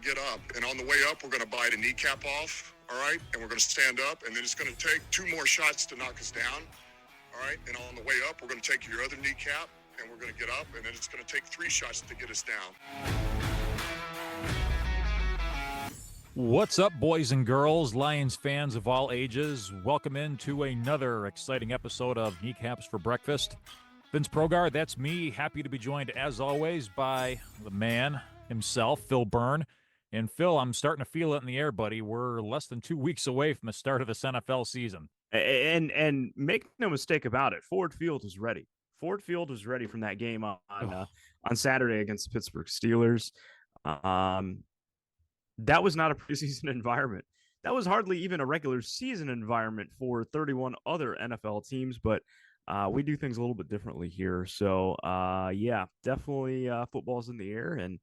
get up, and on the way up, we're going to bite a kneecap off, all right? And we're going to stand up, and then it's going to take 2 more shots to knock us down, all right? And on the way up, we're going to take your other kneecap, and we're going to get up, and then it's going to take 3 shots to get us down. What's up, boys and girls, Lions fans of all ages? Welcome into another exciting episode of Kneecaps for Breakfast. Vince Progar, that's me. Happy to be joined, as always, by the man himself, Phil Byrne. And Phil, I'm starting to feel it in the air, buddy. We're less than 2 weeks away from the start of this NFL season. And make no mistake about it, Ford Field is ready. Ford Field was ready from that game on Saturday against the Pittsburgh Steelers. That was not a preseason environment. That was hardly even a regular season environment for 31 other NFL teams, but we do things a little bit differently here. So, yeah, definitely football's in the air, and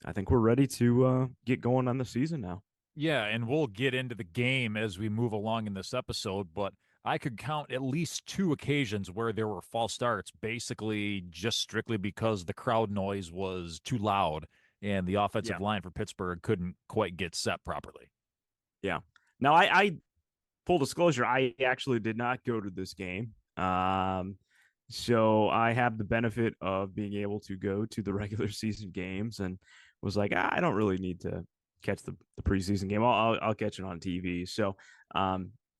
I think we're ready to get going on the season now. Yeah, and we'll get into the game as we move along in this episode, but I could count at least 2 occasions where there were false starts, basically just strictly because the crowd noise was too loud and the offensive line for Pittsburgh couldn't quite get set properly. Yeah. Now, I full disclosure, I actually did not go to this game. So I have the benefit of being able to go to the regular season games and was like, I don't really need to catch the preseason game. I'll catch it on TV. So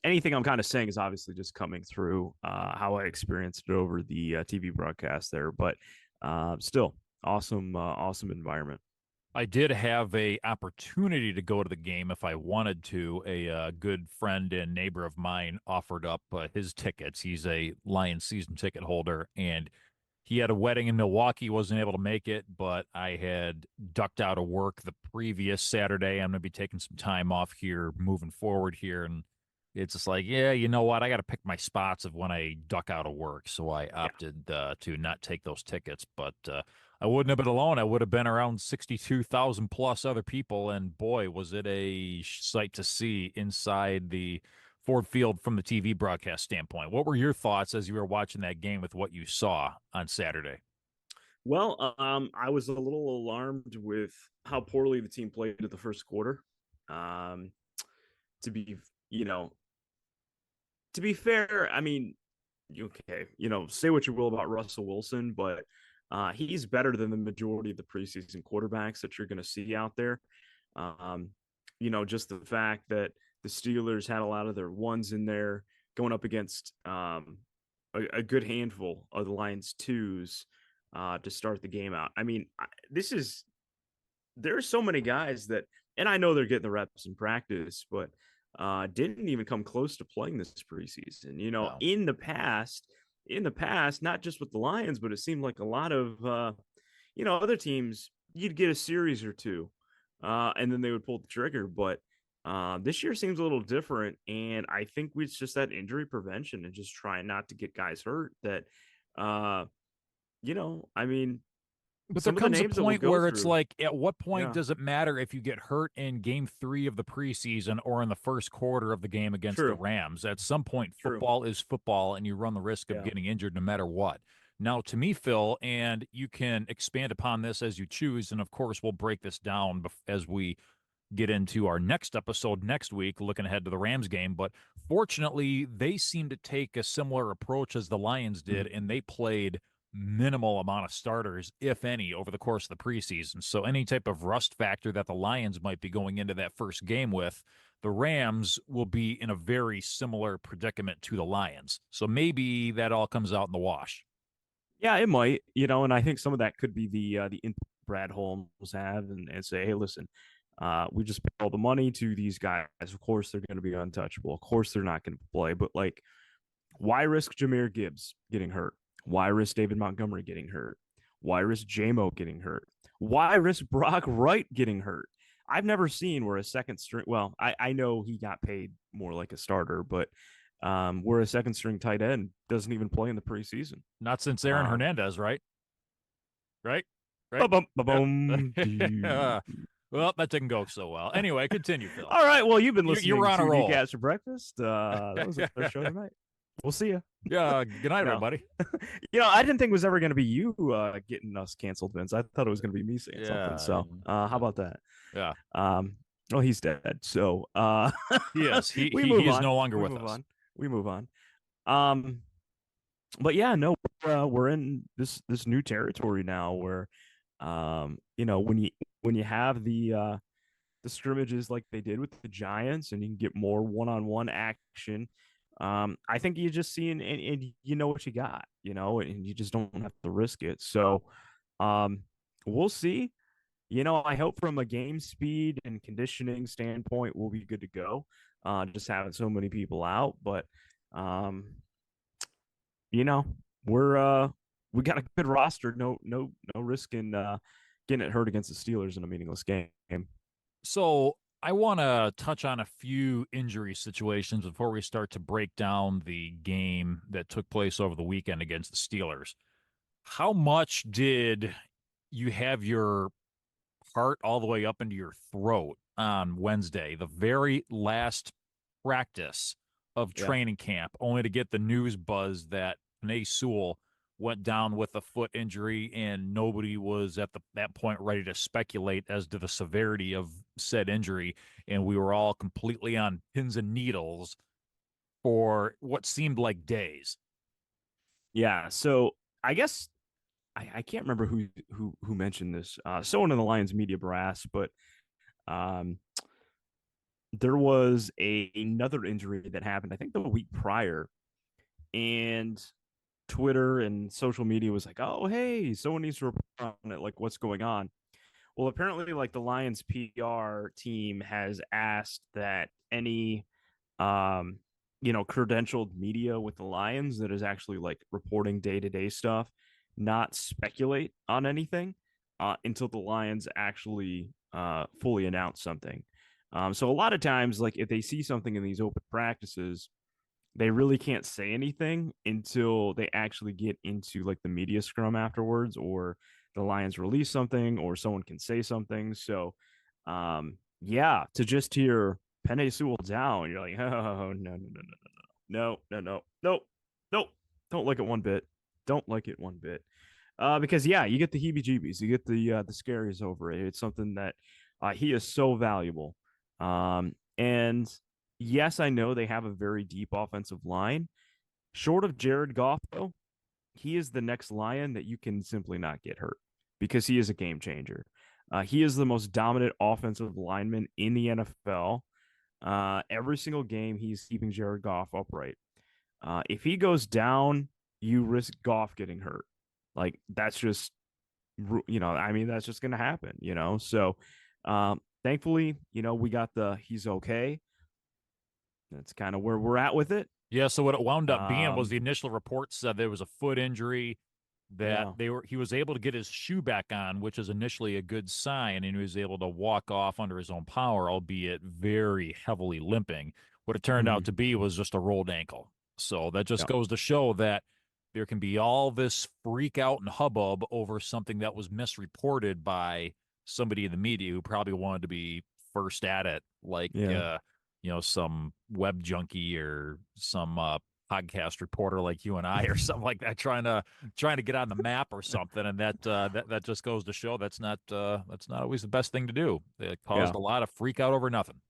anything I'm kind of saying is obviously just coming through how I experienced it over the TV broadcast there. But still, awesome environment. I did have a opportunity to go to the game if I wanted to. A good friend and neighbor of mine offered up his tickets. He's a Lions season ticket holder, and he had a wedding in Milwaukee, wasn't able to make it, but I had ducked out of work the previous Saturday. I'm going to be taking some time off here moving forward here, and it's just like, yeah, you know what? I got to pick my spots of when I duck out of work, so I opted to not take those tickets, but I wouldn't have been alone. I would have been around 62,000 plus other people, and boy, was it a sight to see inside the Ford Field from the TV broadcast standpoint. What were your thoughts as you were watching that game with what you saw on Saturday? Well, I was a little alarmed with how poorly the team played at the first quarter. To be fair, I mean, okay, say what you will about Russell Wilson, but he's better than the majority of the preseason quarterbacks that you're going to see out there. Just the fact that the Steelers had a lot of their ones in there going up against a good handful of the Lions twos to start the game out. I mean, there are so many guys that, and I know they're getting the reps in practice, but didn't even come close to playing this preseason. No. In the past, not just with the Lions, but it seemed like a lot of, other teams, you'd get a series or two, and then they would pull the trigger. But this year seems a little different, and I think it's just that injury prevention and just trying not to get guys hurt that, I mean, but there comes a point where it's like, at what point does it matter if you get hurt in game 3 of the preseason or in the first quarter of the game against the Rams? At some point, football is football, and you run the risk of getting injured no matter what. Now, to me, Phil, and you can expand upon this as you choose, and of course, we'll break this down as we get into our next episode next week, looking ahead to the Rams game. But fortunately, they seem to take a similar approach as the Lions did, and they played minimal amount of starters, if any, over the course of the preseason. So any type of rust factor that the Lions might be going into that first game with, the Rams will be in a very similar predicament to the Lions. So maybe that all comes out in the wash. Yeah, it might, and I think some of that could be the input Brad Holmes have and say, hey, listen, we just pay all the money to these guys. Of course, they're going to be untouchable. Of course, they're not going to play. But, like, why risk Jahmyr Gibbs getting hurt? Why risk David Montgomery getting hurt? Why risk J-Mo getting hurt? Why risk Brock Wright getting hurt? I've never seen where a second string – well, I know he got paid more like a starter, but where a second string tight end doesn't even play in the preseason. Not since Aaron Hernandez, right? Right? Ba-bum. Well, that didn't go so well. Anyway, continue, Phil. All right. Well, you've been listening You're on to a roll. Kneecaps for Breakfast. That was our show tonight. We'll see you. Yeah. Good night, No. everybody. I didn't think it was ever going to be you getting us canceled, Vince. I thought it was going to be me saying something. Yeah. So, how about that? Yeah. Well, he's dead. So, he is. We move He is on. no longer We with move us. on. We move on. But yeah, no, we're in this new territory now where, when you have the scrimmages like they did with the Giants, and you can get more one-on-one action. I think you just see and you know what you got, and you just don't have to risk it. So, we'll see. I hope from a game speed and conditioning standpoint, we'll be good to go. Just having so many people out, but you know, we got a good roster. No risk in getting it hurt against the Steelers in a meaningless game. So I want to touch on a few injury situations before we start to break down the game that took place over the weekend against the Steelers. How much did you have your heart all the way up into your throat on Wednesday, the very last practice of training camp, only to get the news buzz that Panay Sewell went down with a foot injury, and nobody was at that point ready to speculate as to the severity of said injury, and we were all completely on pins and needles for what seemed like days. Yeah, so I guess I can't remember who mentioned this. Someone in the Lions media brass, but there was another injury that happened, I think the week prior, and Twitter and social media was like, "Oh, hey, someone needs to report on it. Like, what's going on?" Well, apparently, like the Lions PR team has asked that any, credentialed media with the Lions that is actually like reporting day-to-day stuff, not speculate on anything until the Lions actually fully announce something. So a lot of times, like if they see something in these open practices, they really can't say anything until they actually get into like the media scrum afterwards, or the Lions release something, or someone can say something. So, yeah, to just hear Penei Sewell down, you're like, oh no, don't like it one bit. Don't like it one bit. Because yeah, you get the heebie-jeebies, you get the scaries over it. It's something that he is so valuable. And yes, I know they have a very deep offensive line. Short of Jared Goff, though, he is the next Lion that you can simply not get hurt because he is a game changer. He is the most dominant offensive lineman in the NFL. Every single game, he's keeping Jared Goff upright. If he goes down, you risk Goff getting hurt. Like that's just, that's just going to happen, So, thankfully, we got he's okay. That's kind of where we're at with it. Yeah, so what it wound up being was the initial report said there was a foot injury, that he was able to get his shoe back on, which is initially a good sign, and he was able to walk off under his own power, albeit very heavily limping. What it turned out to be was just a rolled ankle. So that just goes to show that there can be all this freak out and hubbub over something that was misreported by somebody in the media who probably wanted to be first at it, like some web junkie or some podcast reporter like you and I or something like that, trying to get on the map or something, and that just goes to show that's not always the best thing to do. It caused a lot of freak out over nothing.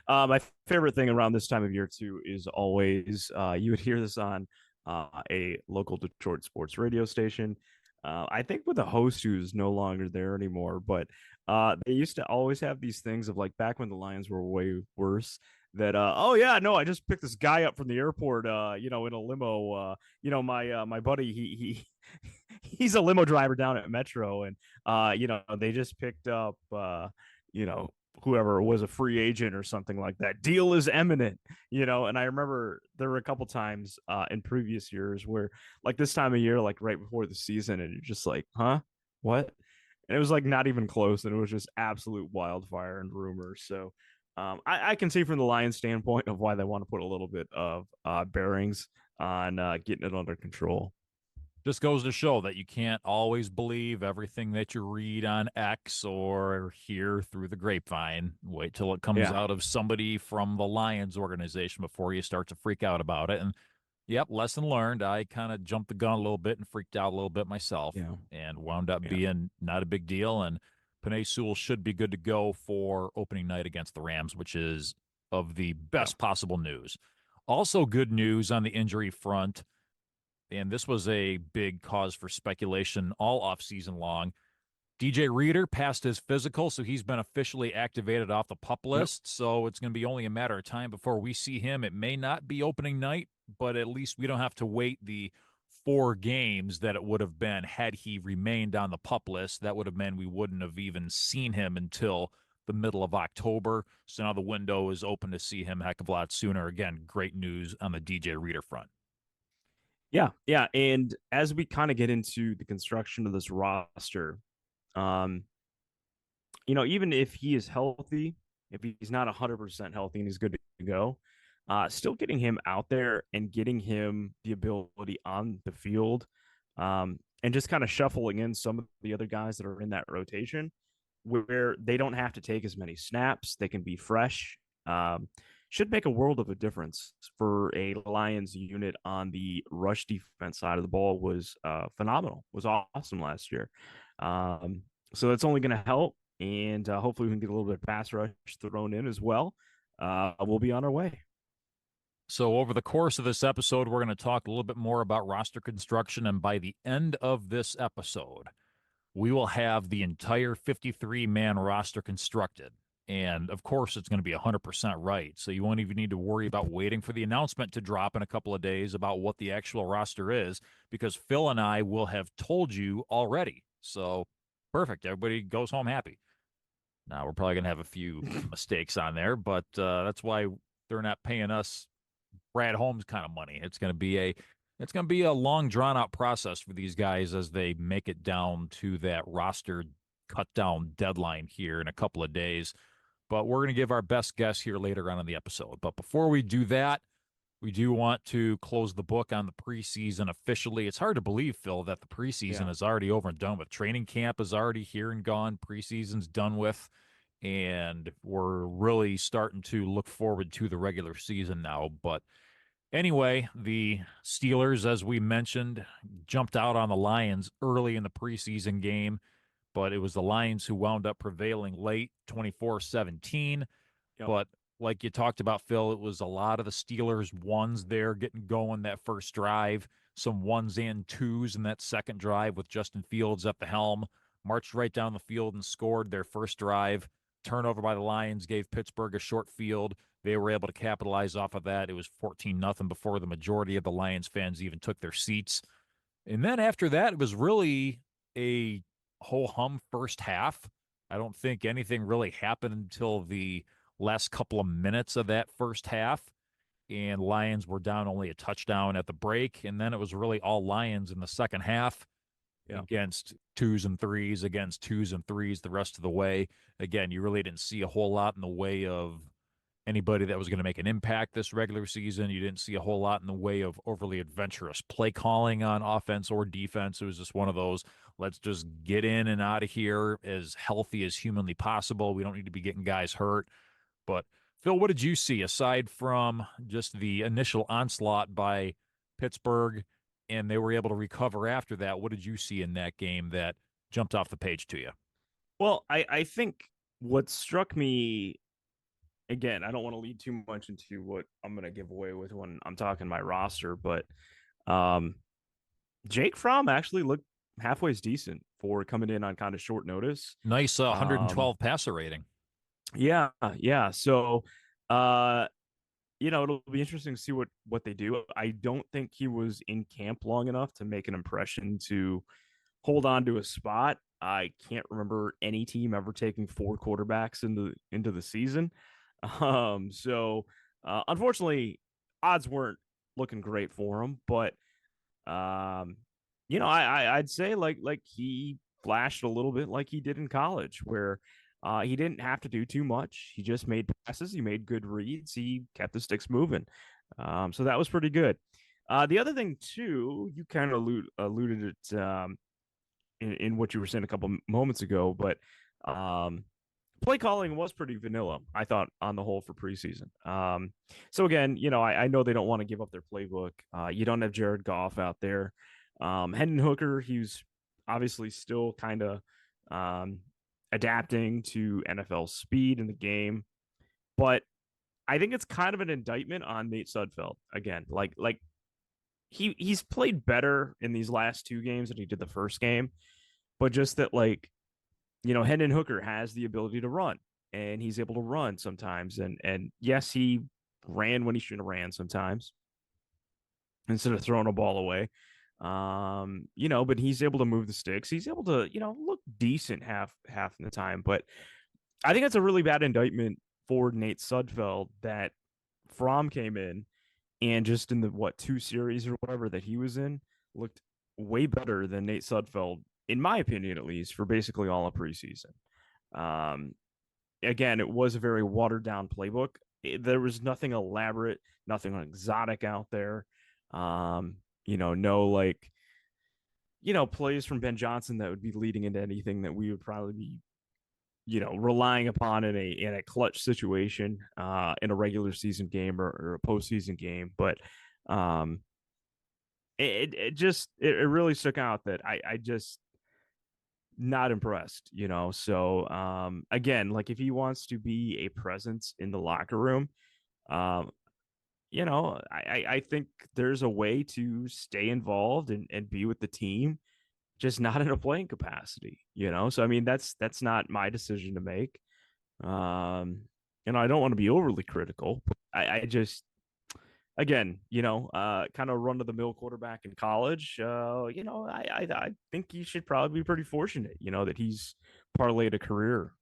My favorite thing around this time of year too is always you would hear this on a local Detroit sports radio station. I think with a host who's no longer there anymore, but they used to always have these things of like back when the Lions were way worse. That oh yeah, no, I just picked this guy up from the airport, in a limo. My buddy, he's a limo driver down at Metro, and they just picked up whoever was a free agent or something like that. Deal is imminent, and I remember there were a couple times in previous years where like this time of year, like right before the season, and you're just like, huh, what? And it was like not even close, and it was just absolute wildfire and rumors. So I can see from the Lions standpoint of why they want to put a little bit of bearings on getting it under control. Just goes to show that you can't always believe everything that you read on X or hear through the grapevine. Wait till it comes out of somebody from the Lions organization before you start to freak out about it. And Yep, lesson learned. I kind of jumped the gun a little bit and freaked out a little bit myself, Yeah. and wound up Yeah. being not a big deal. And Penei Sewell should be good to go for opening night against the Rams, which is of the best possible news. Also, good news on the injury front, and this was a big cause for speculation all offseason long. DJ Reader passed his physical, so he's been officially activated off the PUP list. So it's going to be only a matter of time before we see him. It may not be opening night, but at least we don't have to wait the 4 games that it would have been had he remained on the PUP list. That would have meant we wouldn't have even seen him until the middle of October. So now the window is open to see him a heck of a lot sooner. Again, great news on the DJ Reader front. Yeah, yeah. And as we kind of get into the construction of this roster, um, even if he is healthy, if he's not 100% healthy and he's good to go, still getting him out there and getting him the ability on the field, and just kind of shuffling in some of the other guys that are in that rotation where they don't have to take as many snaps, they can be fresh. Should make a world of a difference for a Lions unit on the rush defense side of the ball. Was phenomenal, was awesome last year. So that's only going to help, and hopefully we can get a little bit of pass rush thrown in as well. We'll be on our way. So over the course of this episode, we're going to talk a little bit more about roster construction, and by the end of this episode, we will have the entire 53-man roster constructed. And of course, it's going to be 100% right. So you won't even need to worry about waiting for the announcement to drop in a couple of days about what the actual roster is, because Phil and I will have told you already. So perfect. Everybody goes home happy. Now, we're probably going to have a few mistakes on there, but that's why they're not paying us Brad Holmes kind of money. It's going to be a long drawn out process for these guys as they make it down to that roster cut down deadline here in a couple of days. But we're going to give our best guess here later on in the episode. But before we do that, we do want to close the book on the preseason officially. It's hard to believe, Phil, that the preseason is already over and done with. Training camp is already here and gone. Preseason's done with. And we're really starting to look forward to the regular season now. But anyway, the Steelers, as we mentioned, jumped out on the Lions early in the preseason game, but it was the Lions who wound up prevailing late, 24-17. Yep. But like you talked about, Phil, it was a lot of the Steelers ones there getting going that first drive, some ones and twos in that second drive with Justin Fields at the helm, marched right down the field and scored their first drive. Turnover by the Lions gave Pittsburgh a short field. They were able to capitalize off of that. It was 14-0 before the majority of the Lions fans even took their seats. And then after that, it was really a ho-hum first half. I don't think anything really happened until the last couple of minutes of that first half. And Lions were down only a touchdown at the break. And then it was really all Lions in the second half. Against twos and threes the rest of the way. Again, you really didn't see a whole lot in the way of anybody that was going to make an impact this regular season. You didn't see a whole lot in the way of overly adventurous play calling on offense or defense. It was just one of those, let's just get in and out of here as healthy as humanly possible. We don't need to be getting guys hurt. But Phil, what did you see aside from just the initial onslaught by Pittsburgh and they were able to recover after that? What did you see in that game that jumped off the page to you? Well, I think what struck me, again, I don't want to lead too much into what I'm going to give away with when I'm talking my roster, but Jake Fromm actually looked halfway decent for coming in on kind of short notice. Nice 112 passer rating. Yeah, yeah. So, it'll be interesting to see what they do. I don't think he was in camp long enough to make an impression to hold on to a spot. I can't remember any team ever taking 4 quarterbacks into the season. So unfortunately, odds weren't looking great for him. But I'd say like he flashed a little bit like he did in college, where he didn't have to do too much. He just made passes. He made good reads. He kept the sticks moving. So that was pretty good. The other thing, too, you kind of alluded it in what you were saying a couple moments ago, but play calling was pretty vanilla, I thought, on the whole for preseason. So again, I know they don't want to give up their playbook. You don't have Jared Goff out there. Hendon Hooker, he's obviously still kind of adapting to NFL speed in the game, but I think it's kind of an indictment on Nate Sudfeld again. Like he's played better in these last two games than he did the first game, but just that Hendon Hooker has the ability to run, and he's able to run sometimes. And yes, he ran when he shouldn't have ran sometimes instead of throwing a ball away. But he's able to move the sticks. He's able to, look decent half the time. But I think it's a really bad indictment for Nate Sudfeld that Fromm came in and just in the two series or whatever that he was in looked way better than Nate Sudfeld, in my opinion, at least, for basically all of preseason. Again, it was a very watered down playbook. There was nothing elaborate, nothing exotic out there. No plays from Ben Johnson that would be leading into anything that we would probably be, relying upon in a clutch situation in a regular season game or a postseason game. But it really stuck out that I just not impressed, So again, like if he wants to be a presence in the locker room, I think there's a way to stay involved and be with the team, just not in a playing capacity, So I mean, that's not my decision to make. I don't want to be overly critical, but I just again, kind of run of the mill quarterback in college. I think he should probably be pretty fortunate, that he's parlayed a career,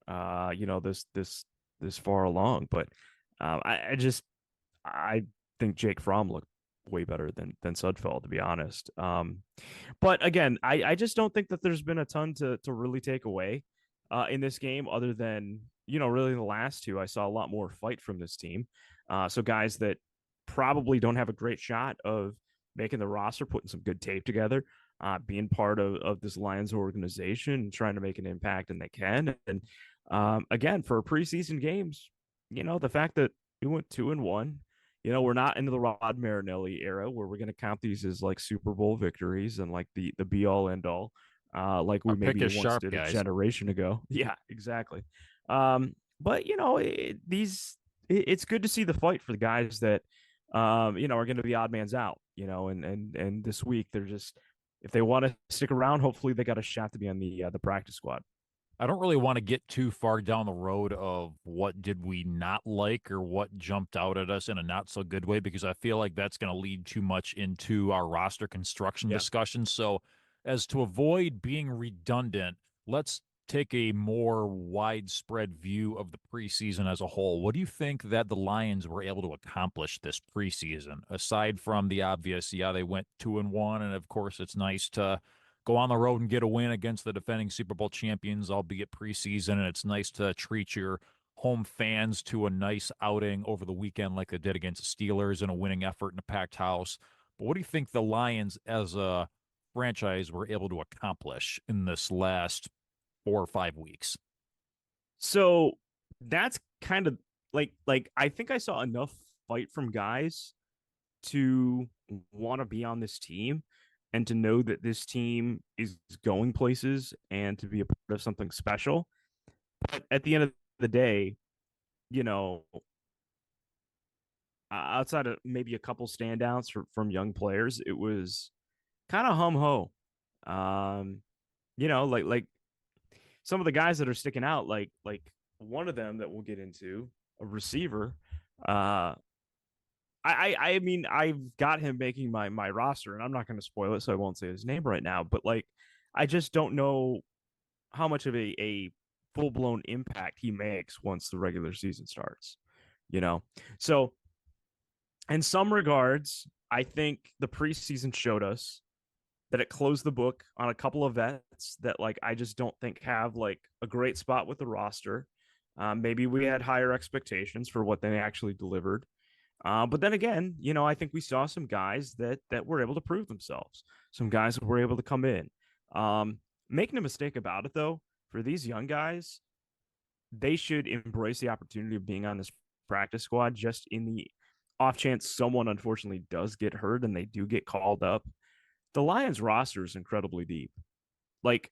this far along. But I think Jake Fromm looked way better than Sudfeld, to be honest. But again, I just don't think that there's been a ton to really take away in this game, other than really the last two. I saw a lot more fight from this team. So guys that probably don't have a great shot of making the roster, putting some good tape together, being part of this Lions organization and trying to make an impact, and they can. And again, for preseason games, the fact that we went 2-1, we're not into the Rod Marinelli era where we're going to count these as like Super Bowl victories and like the be all end all, like we maybe once sharp, did guys. A generation ago. Yeah, exactly. But it's good to see the fight for the guys that are going to be odd man's out, and this week they're just, if they want to stick around, hopefully they got a shot to be on the practice squad. I don't really want to get too far down the road of what did we not like or what jumped out at us in a not so good way, because I feel like that's going to lead too much into our roster construction discussion. So as to avoid being redundant, let's take a more widespread view of the preseason as a whole. What do you think that the Lions were able to accomplish this preseason, aside from the obvious? Yeah, they went 2-1, and of course it's nice to go on the road and get a win against the defending Super Bowl champions, albeit preseason, and it's nice to treat your home fans to a nice outing over the weekend like they did against the Steelers in a winning effort in a packed house. But what do you think the Lions as a franchise were able to accomplish in this last 4 or 5 weeks? So that's kind of like I think I saw enough fight from guys to want to be on this team and to know that this team is going places and to be a part of something special. But at the end of the day, outside of maybe a couple standouts from young players, it was kind of hum ho. Like some of the guys that are sticking out, like one of them that we'll get into, a receiver. I mean, I've got him making my roster, and I'm not going to spoil it, so I won't say his name right now. But I just don't know how much of a full blown impact he makes once the regular season starts. So in some regards, I think the preseason showed us that it closed the book on a couple of vets that I just don't think have a great spot with the roster. Maybe we had higher expectations for what they actually delivered. But then again, I think we saw some guys that were able to prove themselves. Some guys that were able to come in. Making a mistake about it, though, for these young guys, they should embrace the opportunity of being on this practice squad just in the off chance someone unfortunately does get hurt and they do get called up. The Lions roster is incredibly deep, like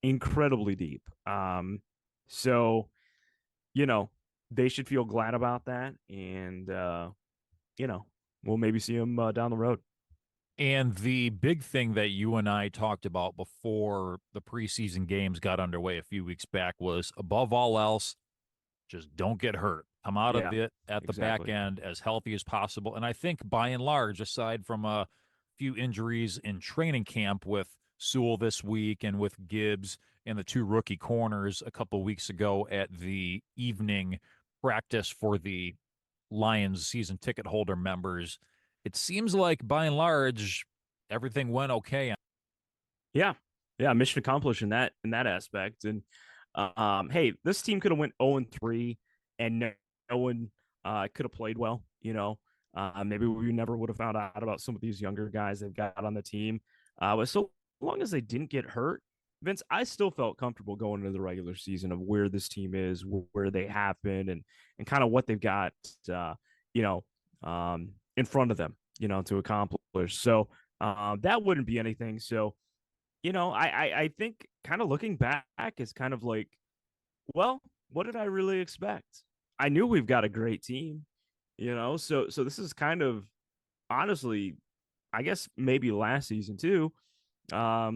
incredibly deep. So you know they should feel glad about that, and we'll maybe see them down the road. And the big thing that you and I talked about before the preseason games got underway a few weeks back was, above all else, just don't get hurt. Come out of Yeah, it at the back exactly. end as healthy as possible. And I think by and large, aside from a few injuries in training camp with Sewell this week and with Gibbs and the two rookie corners a couple weeks ago at the evening practice for the Lions season ticket holder members, it seems like by and large everything went okay. Yeah, yeah, mission accomplished in that aspect. And hey, this team could have went 0-3, and no one could have played well. Maybe we never would have found out about some of these younger guys they've got on the team. But so long as they didn't get hurt, Vince, I still felt comfortable going into the regular season of where this team is, where they have been, and kind of what they've got, you know, in front of them, to accomplish. So that wouldn't be anything. So I think kind of looking back is kind of like, well, what did I really expect? I knew we've got a great team, so this is kind of honestly, I guess maybe last season too, a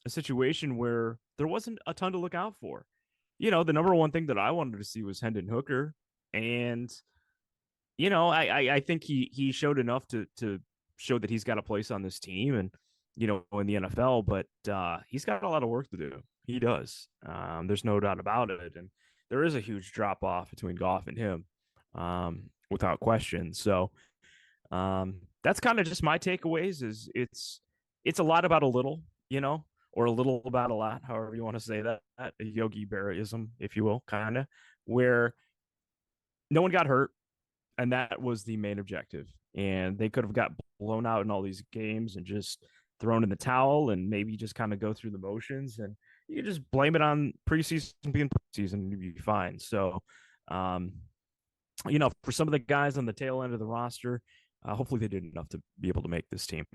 situation where there wasn't a ton to look out for. The number one thing that I wanted to see was Hendon Hooker, and I think he showed enough to show that he's got a place on this team and in the NFL, but he's got a lot of work to do. He does. There's no doubt about it, and there is a huge drop off between Goff and him, without question. So that's kind of just my takeaways. Is it's a lot about a little, or a little about a lot, however you want to say that, a Yogi Berraism, if you will, kind of, where no one got hurt, and that was the main objective. And they could have got blown out in all these games and just thrown in the towel and maybe just kind of go through the motions. And you could just blame it on preseason being preseason and you'd be fine. So, for some of the guys on the tail end of the roster, hopefully they did enough to be able to make this team.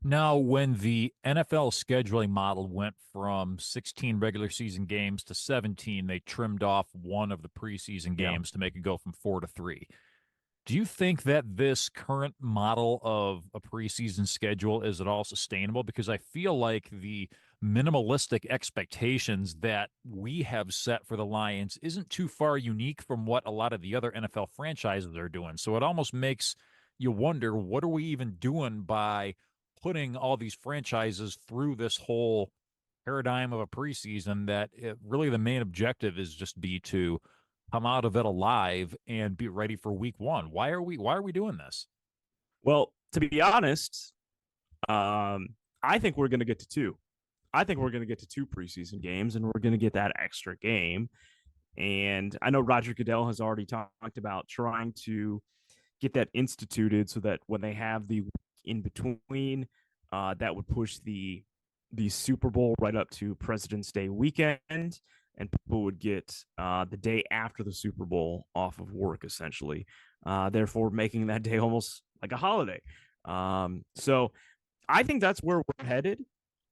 Now, when the NFL scheduling model went from 16 regular season games to 17, they trimmed off one of the preseason games to make it go from 4 to 3. Do you think that this current model of a preseason schedule is at all sustainable? Because I feel like the minimalistic expectations that we have set for the Lions isn't too far unique from what a lot of the other NFL franchises are doing. So it almost makes you wonder, what are we even doing by putting all these franchises through this whole paradigm of a preseason that really the main objective is just be to come out of it alive and be ready for week one? Why are we doing this? Well, to be honest, I think we're going to get to two. I think we're going to get to two preseason games, and we're going to get that extra game. And I know Roger Goodell has already talked about trying to get that instituted so that when they have the week in between, that would push the Super Bowl right up to President's Day weekend, and people would get the day after the Super Bowl off of work, essentially, therefore making that day almost like a holiday. So I think that's where we're headed.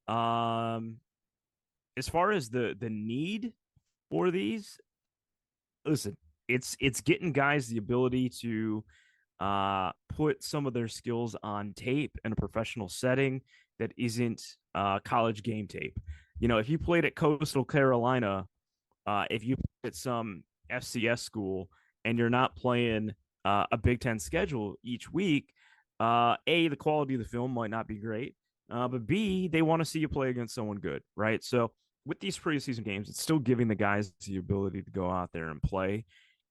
As far as the need for these, listen, it's getting guys the ability to put some of their skills on tape in a professional setting that isn't college game tape. If you played at Coastal Carolina, if you played at some FCS school and you're not playing a Big Ten schedule each week, A, the quality of the film might not be great, but B, they want to see you play against someone good, right? So with these preseason games, it's still giving the guys the ability to go out there and play.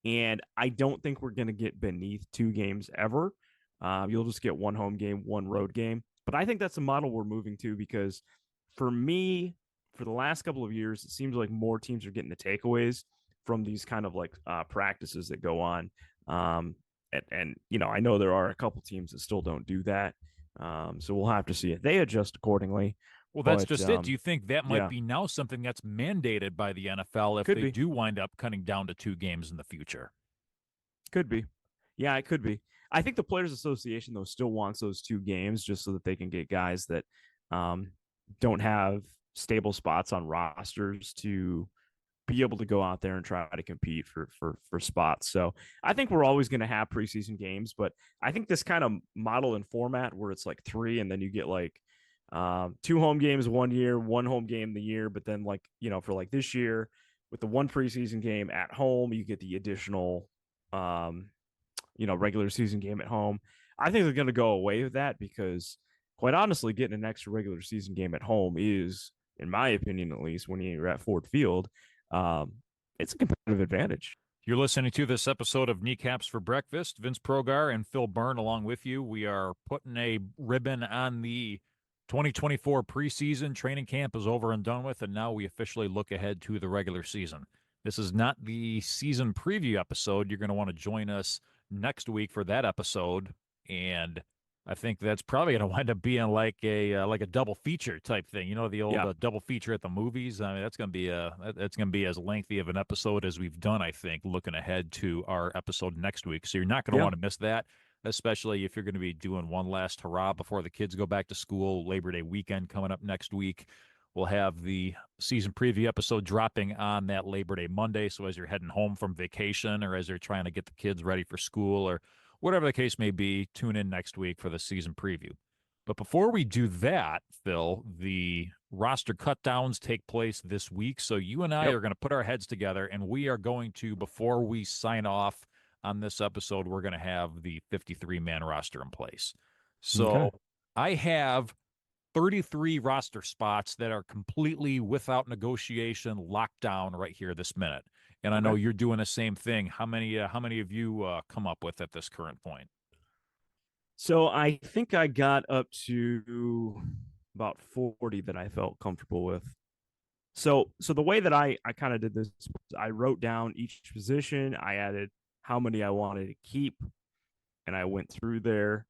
And I don't think we're going to get beneath two games ever. You'll just get one home game, one road game. But I think that's the model we're moving to, because for me, for the last couple of years, it seems like more teams are getting the takeaways from these kind of like practices that go on. And I know there are a couple teams that still don't do that. So we'll have to see if they adjust accordingly, Well, that's just it. Do you think that might yeah, be now something that's mandated by the NFL if could they be. do wind up cutting down to 2 games in the future? Could be. Yeah, it could be. I think the Players Association though still wants those 2 games just so that they can get guys that um, don't have stable spots on rosters to be able to go out there and try to compete for spots. So I think we're always going to have preseason games, but I think this kind of model and format where it's like 3 and then you get like 2 home games one year, 1 home game the year, but then like for like this year with the 1 preseason game at home, you get the additional regular season game at home. I think they're going to go away with that because, quite honestly, getting an extra regular season game at home is, in my opinion, at least, when you're at Ford Field, it's a competitive advantage. You're listening to this episode of Kneecaps for Breakfast. Vince Progar and Phil Byrne along with you. We are putting a ribbon on the 2024 preseason. Training camp is over and done with, and now we officially look ahead to the regular season. This is not the season preview episode. You're going to want to join us next week for that episode, and I think that's probably going to wind up being like a double feature type thing. The old double feature at the movies. I mean, that's going to be as lengthy of an episode as we've done, I think, looking ahead to our episode next week. So you're not going to want to miss that, especially if you're going to be doing one last hurrah before the kids go back to school. Labor Day weekend coming up next week. We'll have the season preview episode dropping on that Labor Day Monday. So as you're heading home from vacation or as you're trying to get the kids ready for school or whatever the case may be, tune in next week for the season preview. But before we do that, Phil, the roster cutdowns take place this week. So you and I are going to put our heads together, and we are going to, before we sign off on this episode, we're going to have the 53-man roster in place. So I have 33 roster spots that are completely without negotiation locked down right here this minute. And I know you're doing the same thing. How many of you come up with at this current point? So I think I got up to about 40 that I felt comfortable with. So the way that I kind of did this, I wrote down each position. I added how many I wanted to keep, and I went through there.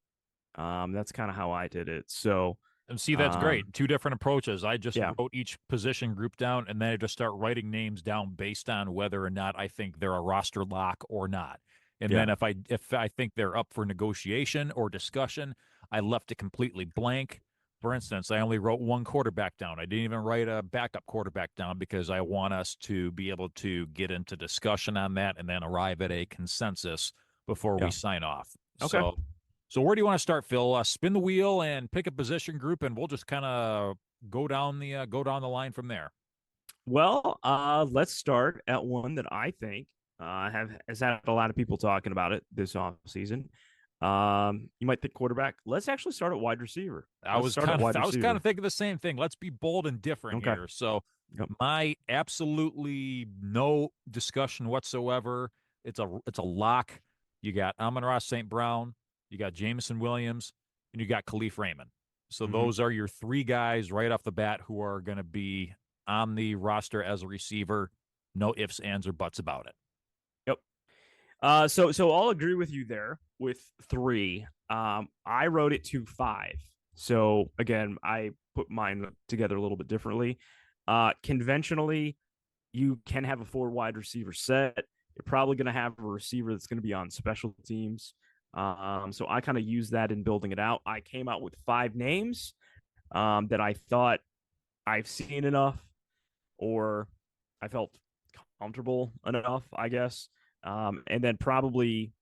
That's kind of how I did it. So, and see, that's great. 2 different approaches. I just wrote each position group down, and then I just start writing names down based on whether or not I think they're a roster lock or not. And then if I think they're up for negotiation or discussion, I left it completely blank. For instance, I only wrote 1 quarterback down. I didn't even write a backup quarterback down because I want us to be able to get into discussion on that and then arrive at a consensus before we sign off. Okay. So where do you want to start, Phil? Spin the wheel and pick a position group, and we'll just kind of go down the line from there. Well, let's start at one that I think has had a lot of people talking about it this offseason. You might think quarterback. Let's actually start at wide receiver. I was kind of thinking the same thing. Let's be bold and different here. So my absolutely no discussion whatsoever. It's a lock. You got Amon-Ra St. Brown, you got Jameson Williams, and you got Khalif Raymond. So those are your 3 guys right off the bat who are going to be on the roster as a receiver. No ifs, ands, or buts about it. Yep. So I'll agree with you there with 3. I wrote it to 5. So again, I put mine together a little bit differently. Conventionally, you can have a 4 wide receiver set. You're probably going to have a receiver that's going to be on special teams. So I kind of used that in building it out. I came out with 5 names that I thought I've seen enough, or I felt comfortable enough, I guess. And then probably,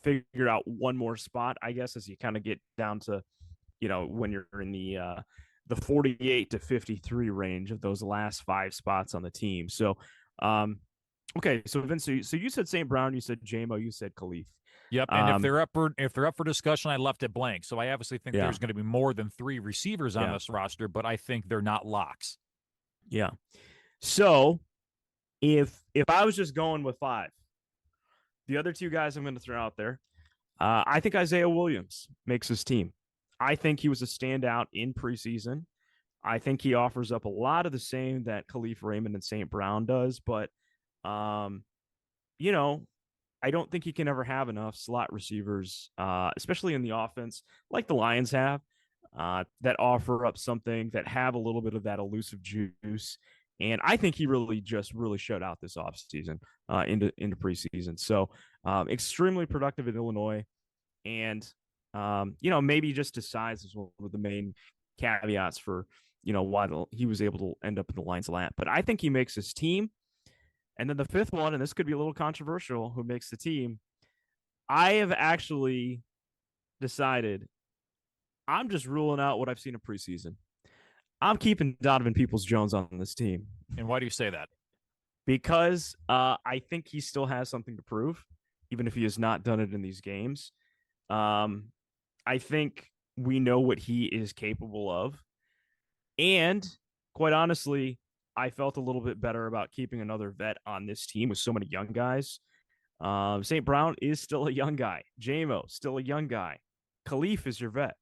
figure out 1 more spot, I guess, as you kind of get down to, when you're in the 48 to 53 range of those last 5 spots on the team. So, okay. So Vince, so you said St. Brown, you said JMO, you said Khalif. Yep, and if they're up for discussion, I left it blank. So I obviously think there's going to be more than 3 receivers on this roster, but I think they're not locks. Yeah. So if I was just going with 5, the other 2 guys I'm going to throw out there, I think Isaiah Williams makes his team. I think he was a standout in preseason. I think he offers up a lot of the same that Khalif Raymond and St. Brown does, but I don't think he can ever have enough slot receivers, especially in the offense like the Lions have. that offer up something that have a little bit of that elusive juice. And I think he really showed out this offseason into preseason. So extremely productive in Illinois. And, maybe just his size is one of the main caveats for, why he was able to end up in the Lions' lap. But I think he makes his team. And then the fifth one, and this could be a little controversial, who makes the team. I have actually decided I'm just ruling out what I've seen in preseason. I'm keeping Donovan Peoples-Jones on this team. And why do you say that? Because I think he still has something to prove, even if he has not done it in these games. I think we know what he is capable of. And quite honestly, I felt a little bit better about keeping another vet on this team with so many young guys. St. Brown is still a young guy. JMO, still a young guy. Khalif is your vet.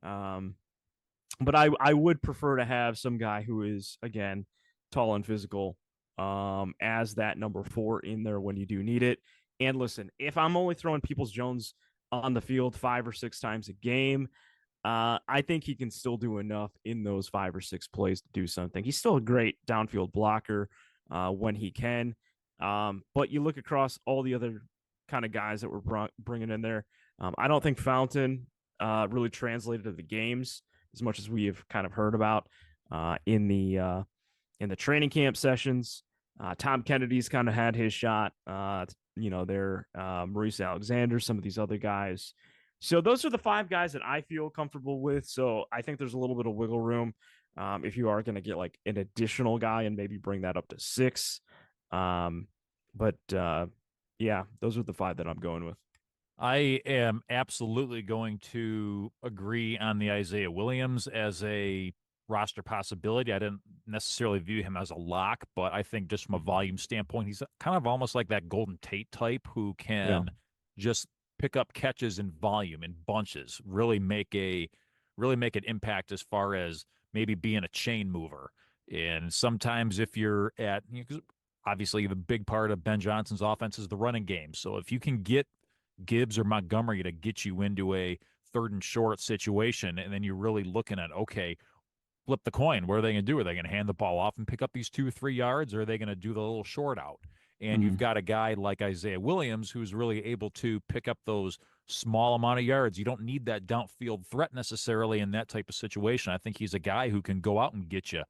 But I would prefer to have some guy who is, again, tall and physical as that number 4 in there when you do need it. And listen, if I'm only throwing Peoples-Jones on the field 5 or 6 times a game, I think he can still do enough in those 5 or 6 plays to do something. He's still a great downfield blocker when he can. But you look across all the other kind of guys that we're bringing in there. I don't think Fountain really translated to the games as much as we have kind of heard about in the training camp sessions. Tom Kennedy's kind of had his shot. Maurice Alexander, some of these other guys. So those are the 5 guys that I feel comfortable with. So I think there's a little bit of wiggle room if you are going to get like an additional guy and maybe bring that up to 6. But yeah, those are the 5 that I'm going with. I am absolutely going to agree on the Isaiah Williams as a roster possibility. I didn't necessarily view him as a lock, but I think just from a volume standpoint, he's kind of almost like that Golden Tate type who can just pick up catches in volume in bunches, really make an impact as far as maybe being a chain mover. And sometimes if you're at, obviously the big part of Ben Johnson's offense is the running game. So if you can get Gibbs or Montgomery to get you into a 3rd and short situation, and then you're really looking at, okay, flip the coin. What are they going to do? Are they going to hand the ball off and pick up these 2 or 3 yards, or are they going to do the little short out? And you've got a guy like Isaiah Williams who's really able to pick up those small amount of yards. You don't need that downfield threat necessarily in that type of situation. I think he's a guy who can go out and get you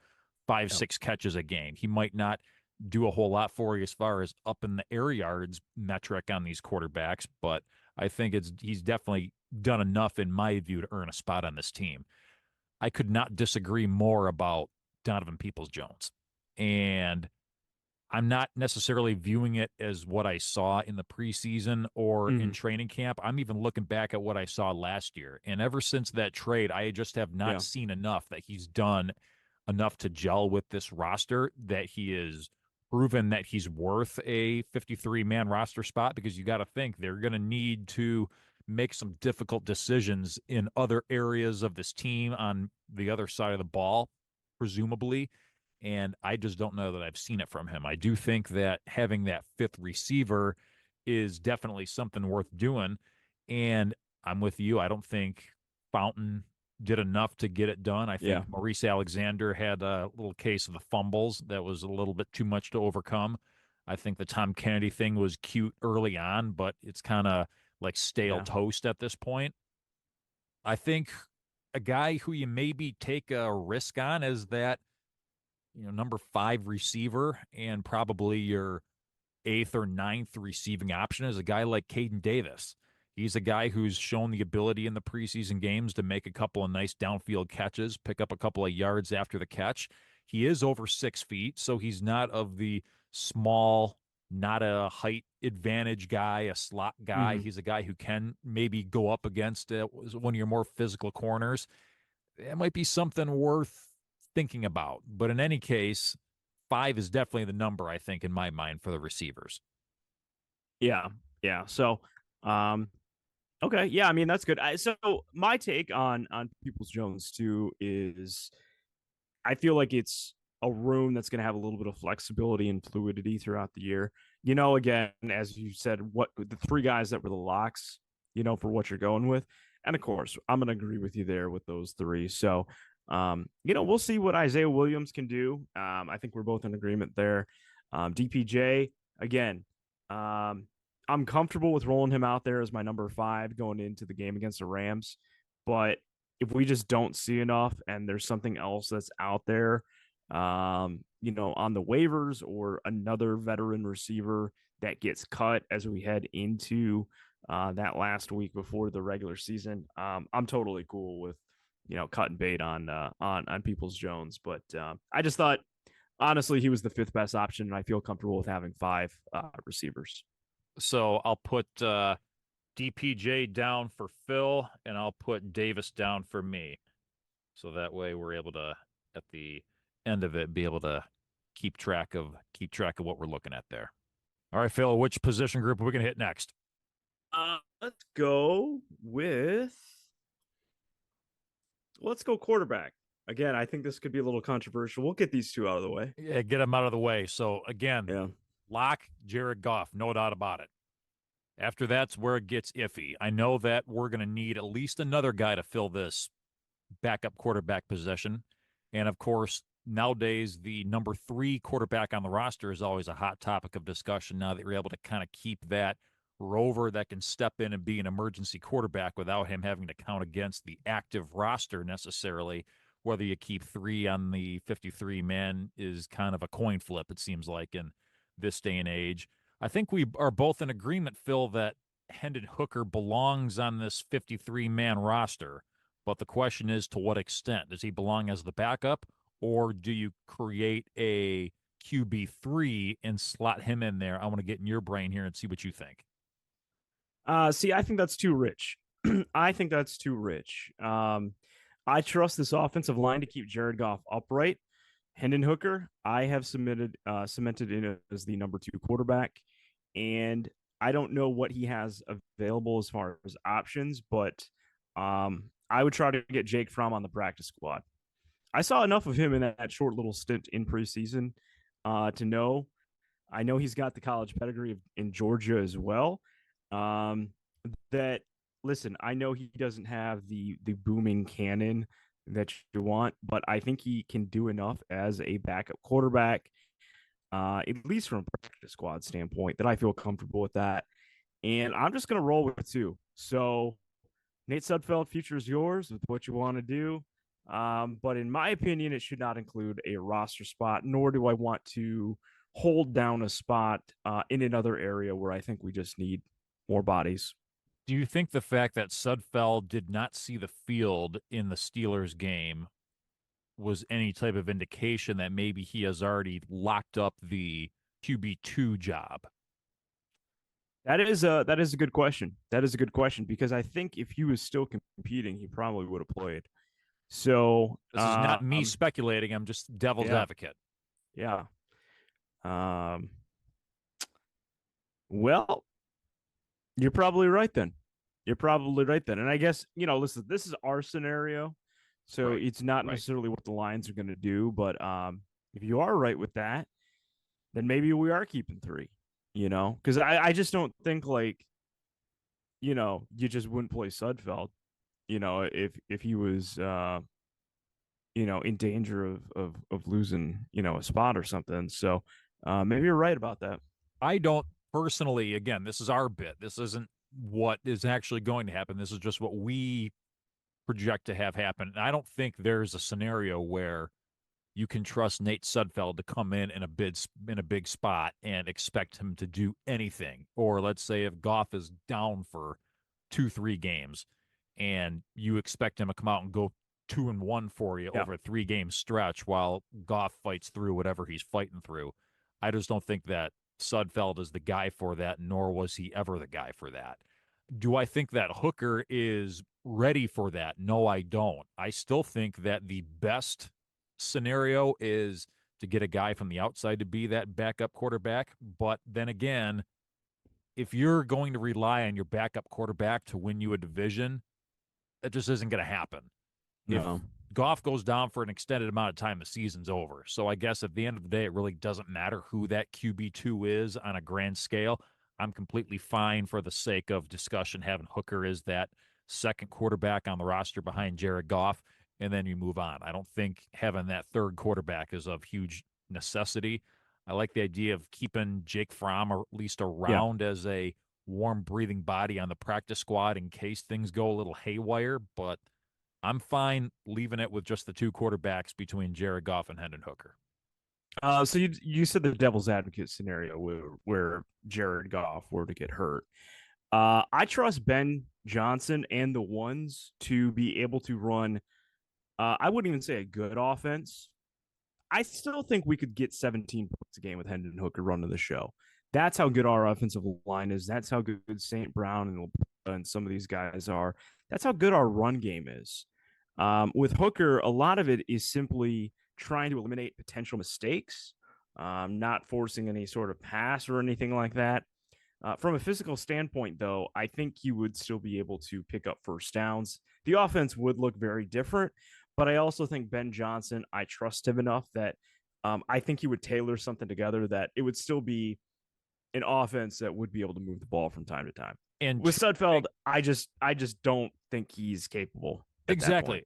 5, 6 catches a game. He might not do a whole lot for you as far as up in the air yards metric on these quarterbacks, but I think he's definitely done enough in my view to earn a spot on this team. I could not disagree more about Donovan Peoples-Jones. And I'm not necessarily viewing it as what I saw in the preseason or in training camp. I'm even looking back at what I saw last year. And ever since that trade, I just have not seen enough that he's done enough to gel with this roster, that he is proven that he's worth a 53-man roster spot, because you got to think they're going to need to make some difficult decisions in other areas of this team on the other side of the ball, presumably. And I just don't know that I've seen it from him. I do think that having that 5th receiver is definitely something worth doing. And I'm with you. I don't think Fountain did enough to get it done. I think Maurice Alexander had a little case of the fumbles that was a little bit too much to overcome. I think the Tom Kennedy thing was cute early on, but it's kind of like stale toast at this point. I think a guy who you maybe take a risk on is that, number 5 receiver and probably your 8th or 9th receiving option is a guy like Caden Davis. He's a guy who's shown the ability in the preseason games to make a couple of nice downfield catches, pick up a couple of yards after the catch. He is over 6 feet, so he's not of the small, not a height advantage guy, a slot guy. He's a guy who can maybe go up against one of your more physical corners. It might be something worth thinking about. But in any case, 5 is definitely the number, I think, in my mind, for the receivers. Yeah. So, okay. Yeah, I mean, that's good. So my take on Peoples-Jones too is I feel like it's a room that's going to have a little bit of flexibility and fluidity throughout the year. Again, as you said, what the 3 guys that were the locks, for what you're going with. And of course, I'm going to agree with you there with those three. So, we'll see what Isaiah Williams can do. I think we're both in agreement there. DPJ, again, I'm comfortable with rolling him out there as my number 5 going into the game against the Rams. But if we just don't see enough and there's something else that's out there, on the waivers or another veteran receiver that gets cut as we head into that last week before the regular season, I'm totally cool with cutting bait on Peoples-Jones. But I just thought honestly he was the 5th best option, and I feel comfortable with having 5 receivers. So I'll put DPJ down for Phil, and I'll put Davis down for me. So that way we're able to, at the end of it, be able to keep track of what we're looking at there. All right, Phil, which position group are we going to hit next? Let's go quarterback. Again, I think this could be a little controversial. We'll get these two out of the way. Yeah, get them out of the way. So, again, lock Jared Goff, no doubt about it. After that's where it gets iffy. I know that we're going to need at least another guy to fill this backup quarterback position. And, of course, nowadays the number 3 quarterback on the roster is always a hot topic of discussion now that you're able to kind of keep that rover that can step in and be an emergency quarterback without him having to count against the active roster necessarily. Whether you keep 3 on the 53-man is kind of a coin flip, it seems like, in this day and age. I think we are both in agreement, Phil, that Hendon Hooker belongs on this 53-man roster. But the question is, to what extent? Does he belong as the backup, or do you create a QB3 and slot him in there? I want to get in your brain here and see what you think. See, I think that's too rich. I think that's too rich. I trust this offensive line to keep Jared Goff upright. Hendon Hooker, I have cemented in as the number 2 quarterback, and I don't know what he has available as far as options, but I would try to get Jake Fromm on the practice squad. I saw enough of him in that short little stint in preseason to know. I know he's got the college pedigree in Georgia as well. That listen, I know he doesn't have the booming cannon that you want, but I think he can do enough as a backup quarterback, at least from a practice squad standpoint, that I feel comfortable with that. And I'm just going to roll with 2. So Nate Sudfeld, future is yours with what you want to do. But in my opinion, it should not include a roster spot, nor do I want to hold down a spot in another area where I think we just need more bodies. Do you think the fact that Sudfeld did not see the field in the Steelers game was any type of indication that maybe he has already locked up the QB2 job? That is a good question. That is a good question, because I think if he was still competing, he probably would have played. So this is not me speculating. I'm just devil's advocate. Yeah. Well, you're probably right then. And I guess, listen, this is our scenario, so it's not necessarily what the Lions are going to do. But if you are right with that, then maybe we are keeping 3, because I just don't think you just wouldn't play Sudfeld, if he was, in danger of losing, a spot or something. So maybe you're right about that. I don't personally, again, this is our bit. This isn't what is actually going to happen. This is just what we project to have happen. And I don't think there's a scenario where you can trust Nate Sudfeld to come in a big spot and expect him to do anything. Or let's say if Goff is down for 2-3 games and you expect him to come out and go 2-1 for you over a 3-game stretch while Goff fights through whatever he's fighting through. I just don't think that Sudfeld is the guy for that, nor was he ever the guy for that. Do I think that Hooker is ready for that? No, I don't. I still think that the best scenario is to get a guy from the outside to be that backup quarterback. But then again, if you're going to rely on your backup quarterback to win you a division, that just isn't going to happen. No. If Goff goes down for an extended amount of time, the season's over. So I guess at the end of the day, it really doesn't matter who that QB2 is on a grand scale. I'm completely fine for the sake of discussion having Hooker as that second quarterback on the roster behind Jared Goff, and then you move on. I don't think having that third quarterback is of huge necessity. I like the idea of keeping Jake Fromm or at least around as a warm breathing body on the practice squad in case things go a little haywire, but I'm fine leaving it with just the two quarterbacks between Jared Goff and Hendon Hooker. So you said the devil's advocate scenario where Jared Goff were to get hurt. I trust Ben Johnson and the ones to be able to run. I wouldn't even say a good offense. I still think we could get 17 points a game with Hendon Hooker running the show. That's how good our offensive line is. That's how good St. Brown and some of these guys are. That's how good our run game is. With Hooker, a lot of it is simply trying to eliminate potential mistakes, not forcing any sort of pass or anything like that. From a physical standpoint, though, I think you would still be able to pick up first downs. The offense would look very different, but I also think Ben Johnson, I trust him enough that I think he would tailor something together that it would still be an offense that would be able to move the ball from time to time. And with Sudfeld, I just don't think he's capable. Exactly.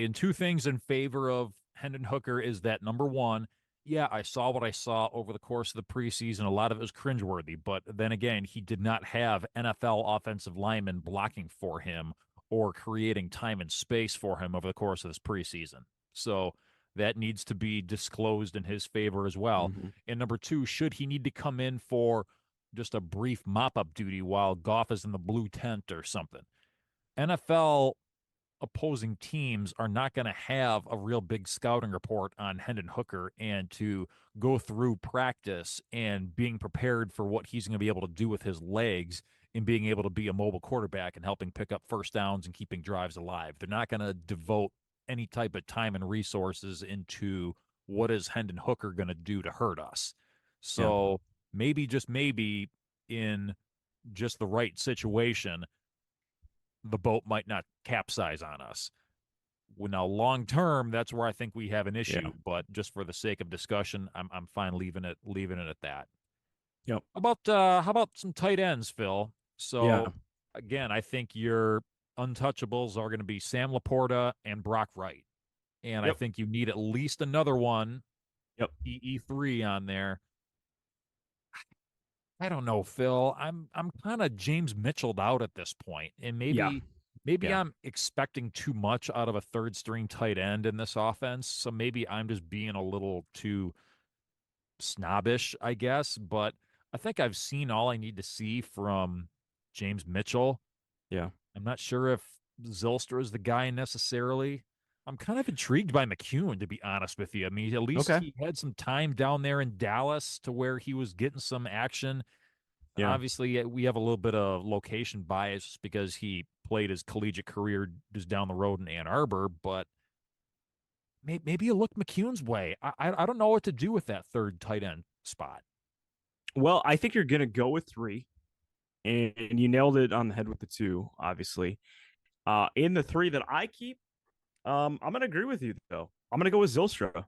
And two things in favor of Hendon Hooker is that, number one, yeah, I saw what I saw over the course of the preseason. A lot of it was cringeworthy, but then again, he did not have NFL offensive linemen blocking for him or creating time and space for him over the course of this preseason. So that needs to be disclosed in his favor as well. Mm-hmm. And number two, should he need to come in for just a brief mop-up duty while Goff is in the blue tent or something, NFL opposing teams are not going to have a real big scouting report on Hendon Hooker and to go through practice and being prepared for what he's going to be able to do with his legs and being able to be a mobile quarterback and helping pick up first downs and keeping drives alive. They're not going to devote any type of time and resources into what is Hendon Hooker going to do to hurt us. So maybe, just maybe, in just the right situation, the boat might not capsize on us. Well, now, long term, that's where I think we have an issue. Yeah. But just for the sake of discussion, I'm fine leaving it at that. Yep. How about some tight ends, Phil? So again, I think your untouchables are going to be Sam Laporta and Brock Wright, and I think you need at least another one. E3 on there. I don't know, Phil. I'm kind of James Mitchell'd out at this point, and maybe I'm expecting too much out of a third string tight end in this offense. So maybe I'm just being a little too snobbish, I guess. But I think I've seen all I need to see from James Mitchell. Yeah, I'm not sure if Zylstra is the guy necessarily. I'm kind of intrigued by McCune, to be honest with you. I mean, at least he had some time down there in Dallas to where he was getting some action. Yeah. Obviously, we have a little bit of location bias because he played his collegiate career just down the road in Ann Arbor, but maybe you look McCune's way. I don't know what to do with that third tight end spot. Well, I think you're going to go with 3, and you nailed it on the head with the 2, obviously. In the 3 that I keep, I'm going to agree with you, though. I'm going to go with Zylstra.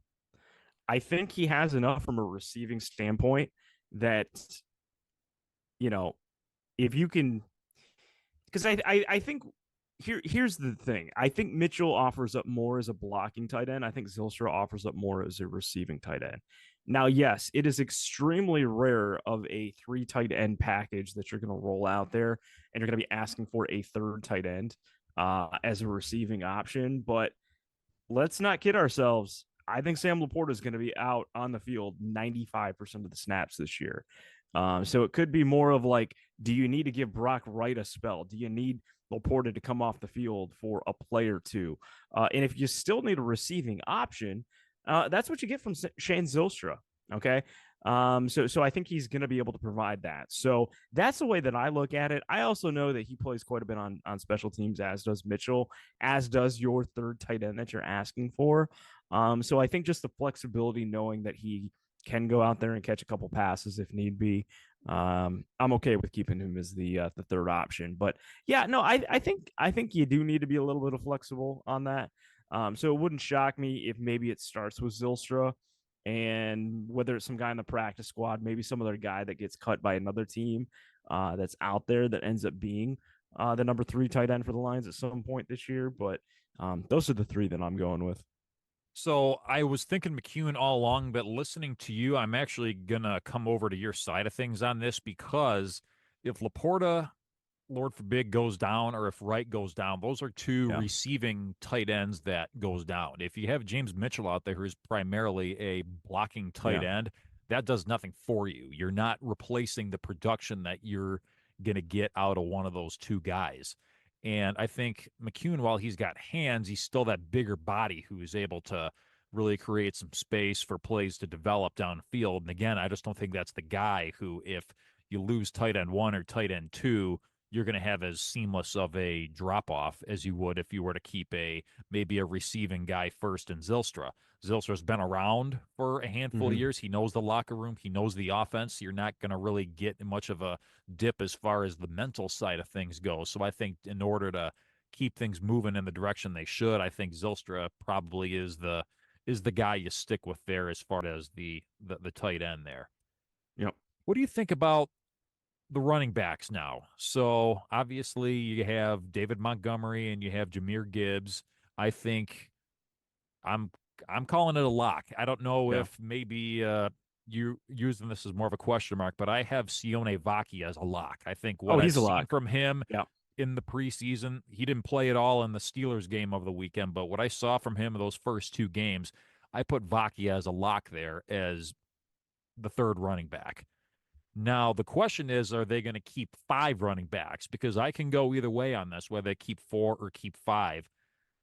I think he has enough from a receiving standpoint that, if you can, because I think here's the thing. I think Mitchell offers up more as a blocking tight end. I think Zylstra offers up more as a receiving tight end. Now, yes, it is extremely rare of a 3 tight end package that you're going to roll out there, and you're going to be asking for a third tight end as a receiving option. But let's not kid ourselves. I think Sam Laporta is going to be out on the field 95% of the snaps this year. So it could be more of like, do you need to give Brock Wright a spell? Do you need Laporta to come off the field for a play or two? And if you still need a receiving option, that's what you get from Shane Zylstra. Okay. So I think he's going to be able to provide that. So that's the way that I look at it. I also know that he plays quite a bit on special teams, as does Mitchell, as does your third tight end that you're asking for. So I think just the flexibility, knowing that he can go out there and catch a couple passes if need be. I'm okay with keeping him as the third option. But yeah, no, I think you do need to be a little bit of flexible on that. So it wouldn't shock me if maybe it starts with Zylstra, and whether it's some guy in the practice squad, maybe some other guy that gets cut by another team that's out there that ends up being the number 3 tight end for the Lions at some point this year. But those are the 3 that I'm going with. So I was thinking McEwen all along, but listening to you, I'm actually gonna come over to your side of things on this because if Laporta, Lord forbid, goes down, or if Wright goes down, those are two Yeah. receiving tight ends that goes down. If you have James Mitchell out there, who's primarily a blocking tight Yeah. end, that does nothing for you. You're not replacing the production that you're gonna get out of one of those two guys. And I think McEwen, while he's got hands, he's still that bigger body who's able to really create some space for plays to develop downfield. And again, I just don't think that's the guy who, if you lose tight end 1 or tight end 2, you're going to have as seamless of a drop off as you would if you were to keep maybe a receiving guy first in Zylstra. Zylstra's been around for a handful of years. He knows the locker room. He knows the offense. You're not going to really get much of a dip as far as the mental side of things go. So I think in order to keep things moving in the direction they should, I think Zylstra probably is the guy you stick with there as far as the tight end there. Yep. What do you think about the running backs now? So obviously you have David Montgomery and you have Jahmyr Gibbs. I think I'm calling it a lock. I don't know if maybe you using this as more of a question mark, but I have Sione Vaki as a lock. I think what I've he's a seen lock. from him Yeah. in the preseason, he didn't play at all in the Steelers game over the weekend, but what I saw from him in those first 2 games, I put Vaki as a lock there as the third running back. Now, the question is, are they going to keep 5 running backs? Because I can go either way on this, whether they keep 4 or keep 5.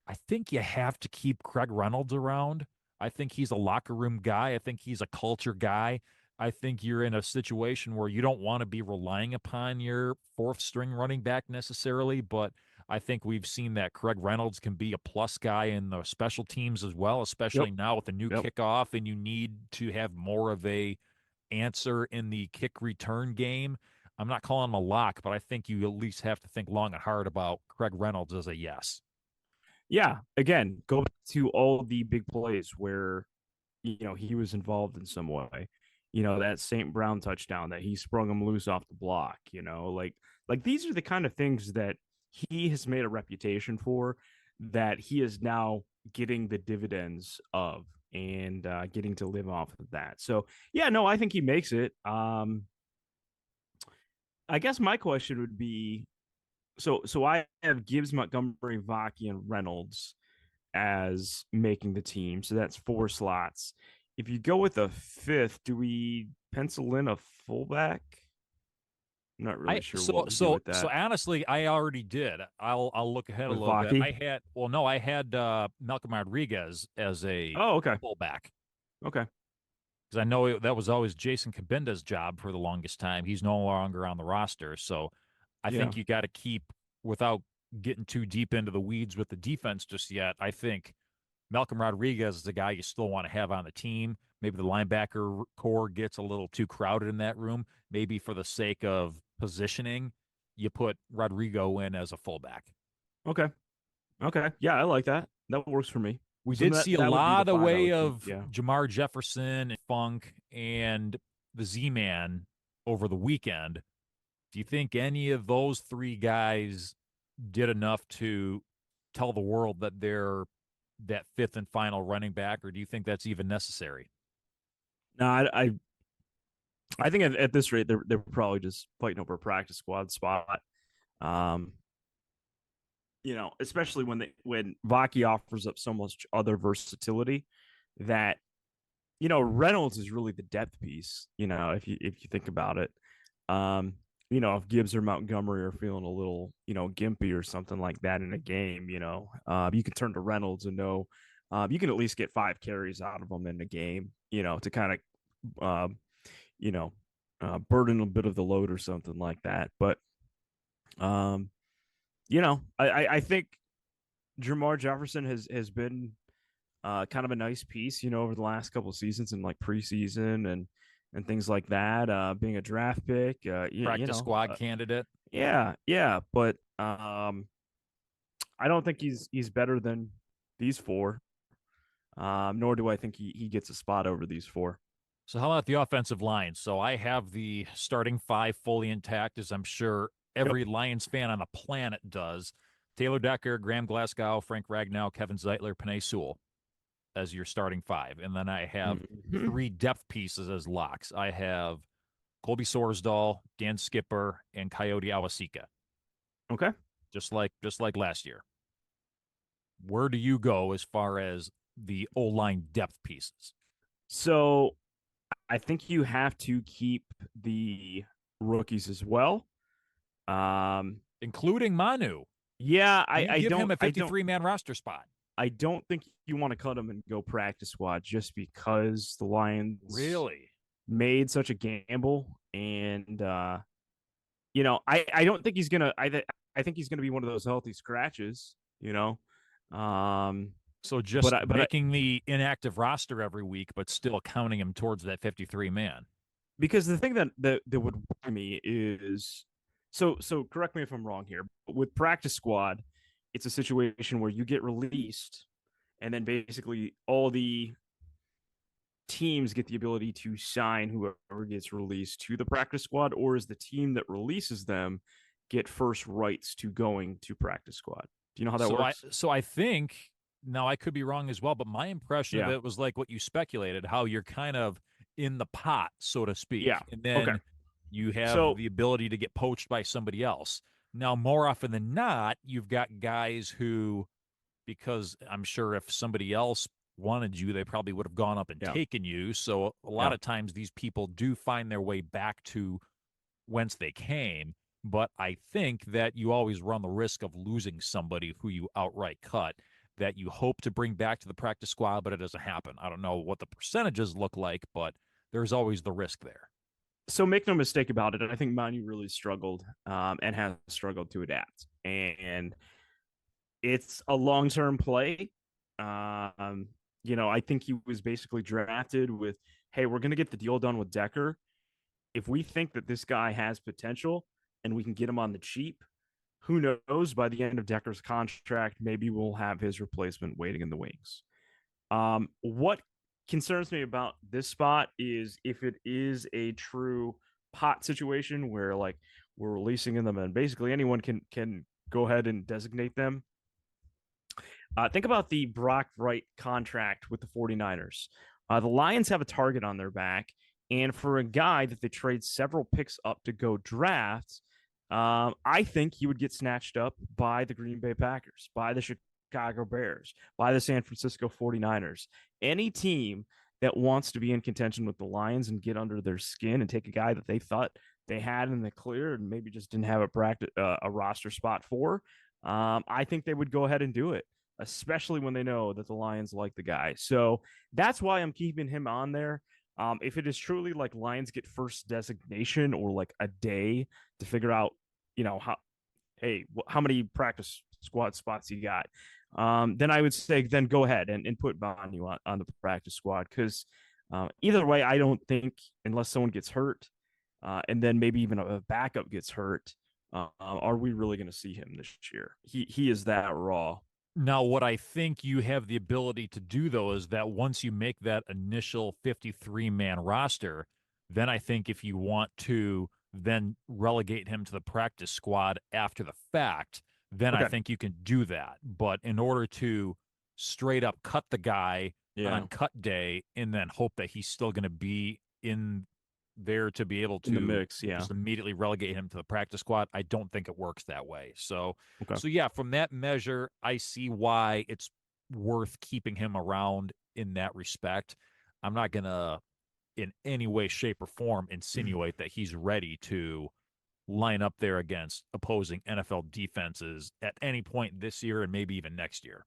I think you have to keep Craig Reynolds around. I think he's a locker room guy. I think he's a culture guy. I think you're in a situation where you don't want to be relying upon your 4th string running back necessarily, but I think we've seen that Craig Reynolds can be a plus guy in the special teams as well, especially now with the new kickoff, and you need to have more of a answer in the kick return game. I'm not calling him a lock, but I think you at least have to think long and hard about Craig Reynolds as a yes. Yeah. Again, go back to all the big plays where, he was involved in some way. That St. Brown touchdown that he sprung him loose off the block, like these are the kind of things that he has made a reputation for, that he is now getting the dividends of, and getting to live off of that. So yeah, no, I think he makes it. I guess my question would be, so I have Gibbs, Montgomery, Vaki, and Reynolds as making the team. So that's 4 slots. If you go with a 5th, do we pencil in a fullback? I'm not really sure what we do with that. So honestly, I already did. I'll look ahead with a little Vaki? bit. I had Malcolm Rodriguez as a fullback. Okay. Because I know that was always Jason Cabinda's job for the longest time. He's no longer on the roster. So I think you got to keep, without getting too deep into the weeds with the defense just yet, I think Malcolm Rodriguez is a guy you still want to have on the team. Maybe the linebacker core gets a little too crowded in that room. Maybe for the sake of positioning, you put Rodrigo in as a fullback. Okay. Yeah, I like that. That works for me. We did see a lot of way of Jamar Jefferson, Funk, and the Z-Man over the weekend. Do you think any of those 3 guys did enough to tell the world that they're that 5th and final running back, or do you think that's even necessary? No, I think at this rate they're probably just fighting over a practice squad spot. Especially when Vaki offers up so much other versatility, that Reynolds is really the depth piece. If you think about it, if Gibbs or Montgomery are feeling a little gimpy or something like that in a game, you can turn to Reynolds and know you can at least get 5 carries out of them in a game, to kind of burden a bit of the load or something like that. But I think Jamar Jefferson has been kind of a nice piece, over the last couple of seasons, and like preseason and things like that. Being a draft pick, practice squad candidate. Yeah, but I don't think he's better than these 4. Nor do I think he gets a spot over these 4. So how about the offensive line? So I have the starting 5 fully intact, as I'm sure every Lions fan on the planet does. Taylor Decker, Graham Glasgow, Frank Ragnow, Kevin Zeitler, Penei Sewell as your starting five. And then I have three depth pieces as locks. I have Colby Sorsdahl, Dan Skipper, and Coyote Awasika. Okay. Just like last year. Where do you go as far as the O-line depth pieces? So I think you have to keep the rookies as well. Including Manu. Yeah, I give him a 53-man roster spot. I don't think you want to cut him and go practice squad just because the Lions really made such a gamble. And you know, I don't think he's gonna. I think he's gonna be one of those healthy scratches. You know, so just making the inactive roster every week, but still counting him towards that 53-man. Because the thing that would worry me is so correct me if I'm wrong here. But with practice squad, it's a situation where you get released, and then basically all the teams get the ability to sign whoever gets released to the practice squad, or is the team that releases them get first rights to going to practice squad? Do you know how that works? So I think, now I could be wrong as well, but my impression of it was like what you speculated, how you're kind of in the pot, so to speak. Yeah. And then you have the ability to get poached by somebody else. Now, more often than not, you've got guys who, because I'm sure if somebody else wanted you, they probably would have gone up and taken you. So a lot of times these people do find their way back to whence they came. But I think that you always run the risk of losing somebody who you outright cut that you hope to bring back to the practice squad, but it doesn't happen. I don't know what the percentages look like, but there's always the risk there. So make no mistake about it. I think Manu really struggled and has struggled to adapt. And it's a long-term play. You know, I think he was basically drafted with, hey, we're going to get the deal done with Decker. If we think that this guy has potential and we can get him on the cheap, who knows, by the end of Decker's contract, maybe we'll have his replacement waiting in the wings. What concerns me about this spot is if it is a true pot situation where like we're releasing them and basically anyone can go ahead and designate them. Think about the Brock Wright contract with the 49ers. The Lions have a target on their back, and for a guy that they trade several picks up to go draft, I think he would get snatched up by the Green Bay Packers, by the Chicago Bears, by the San Francisco 49ers. Any team that wants to be in contention with the Lions and get under their skin and take a guy that they thought they had in the clear and maybe just didn't have a roster spot for, I think they would go ahead and do it, especially when they know that the Lions like the guy. So that's why I'm keeping him on there. If it is truly like Lions get first designation or like a day to figure out, you know, how many practice squad spots you got, then I would say then go ahead and put Manu on the practice squad. Because either way, I don't think, unless someone gets hurt and then maybe even a backup gets hurt, are we really going to see him this year? He is that raw. Now, what I think you have the ability to do, though, is that once you make that initial 53-man roster, then I think if you want to then relegate him to the practice squad after the fact, then I think you can do that. But in order to straight up cut the guy on cut day and then hope that he's still going to be in there to be able to in the mix, just immediately relegate him to the practice squad, I don't think it works that way. So yeah, from that measure, I see why it's worth keeping him around in that respect. I'm not going to in any way, shape, or form insinuate that he's ready to line up there against opposing NFL defenses at any point this year and maybe even next year.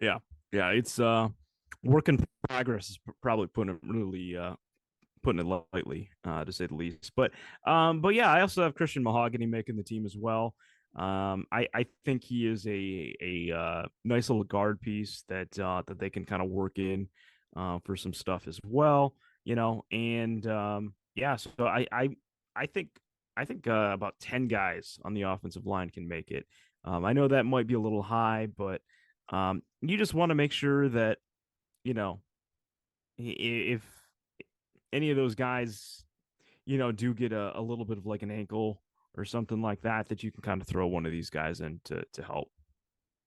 Yeah. It's work in progress is probably putting it lightly, to say the least. But yeah, I also have Christian Mahogany making the team as well. I think he is a nice little guard piece that they can kind of work in for some stuff as well, you know. And yeah, so I think about 10 guys on the offensive line can make it. I know that might be a little high, but you just want to make sure that, you know, if any of those guys, you know, do get a little bit of like an ankle or something like that you can kind of throw one of these guys in to help.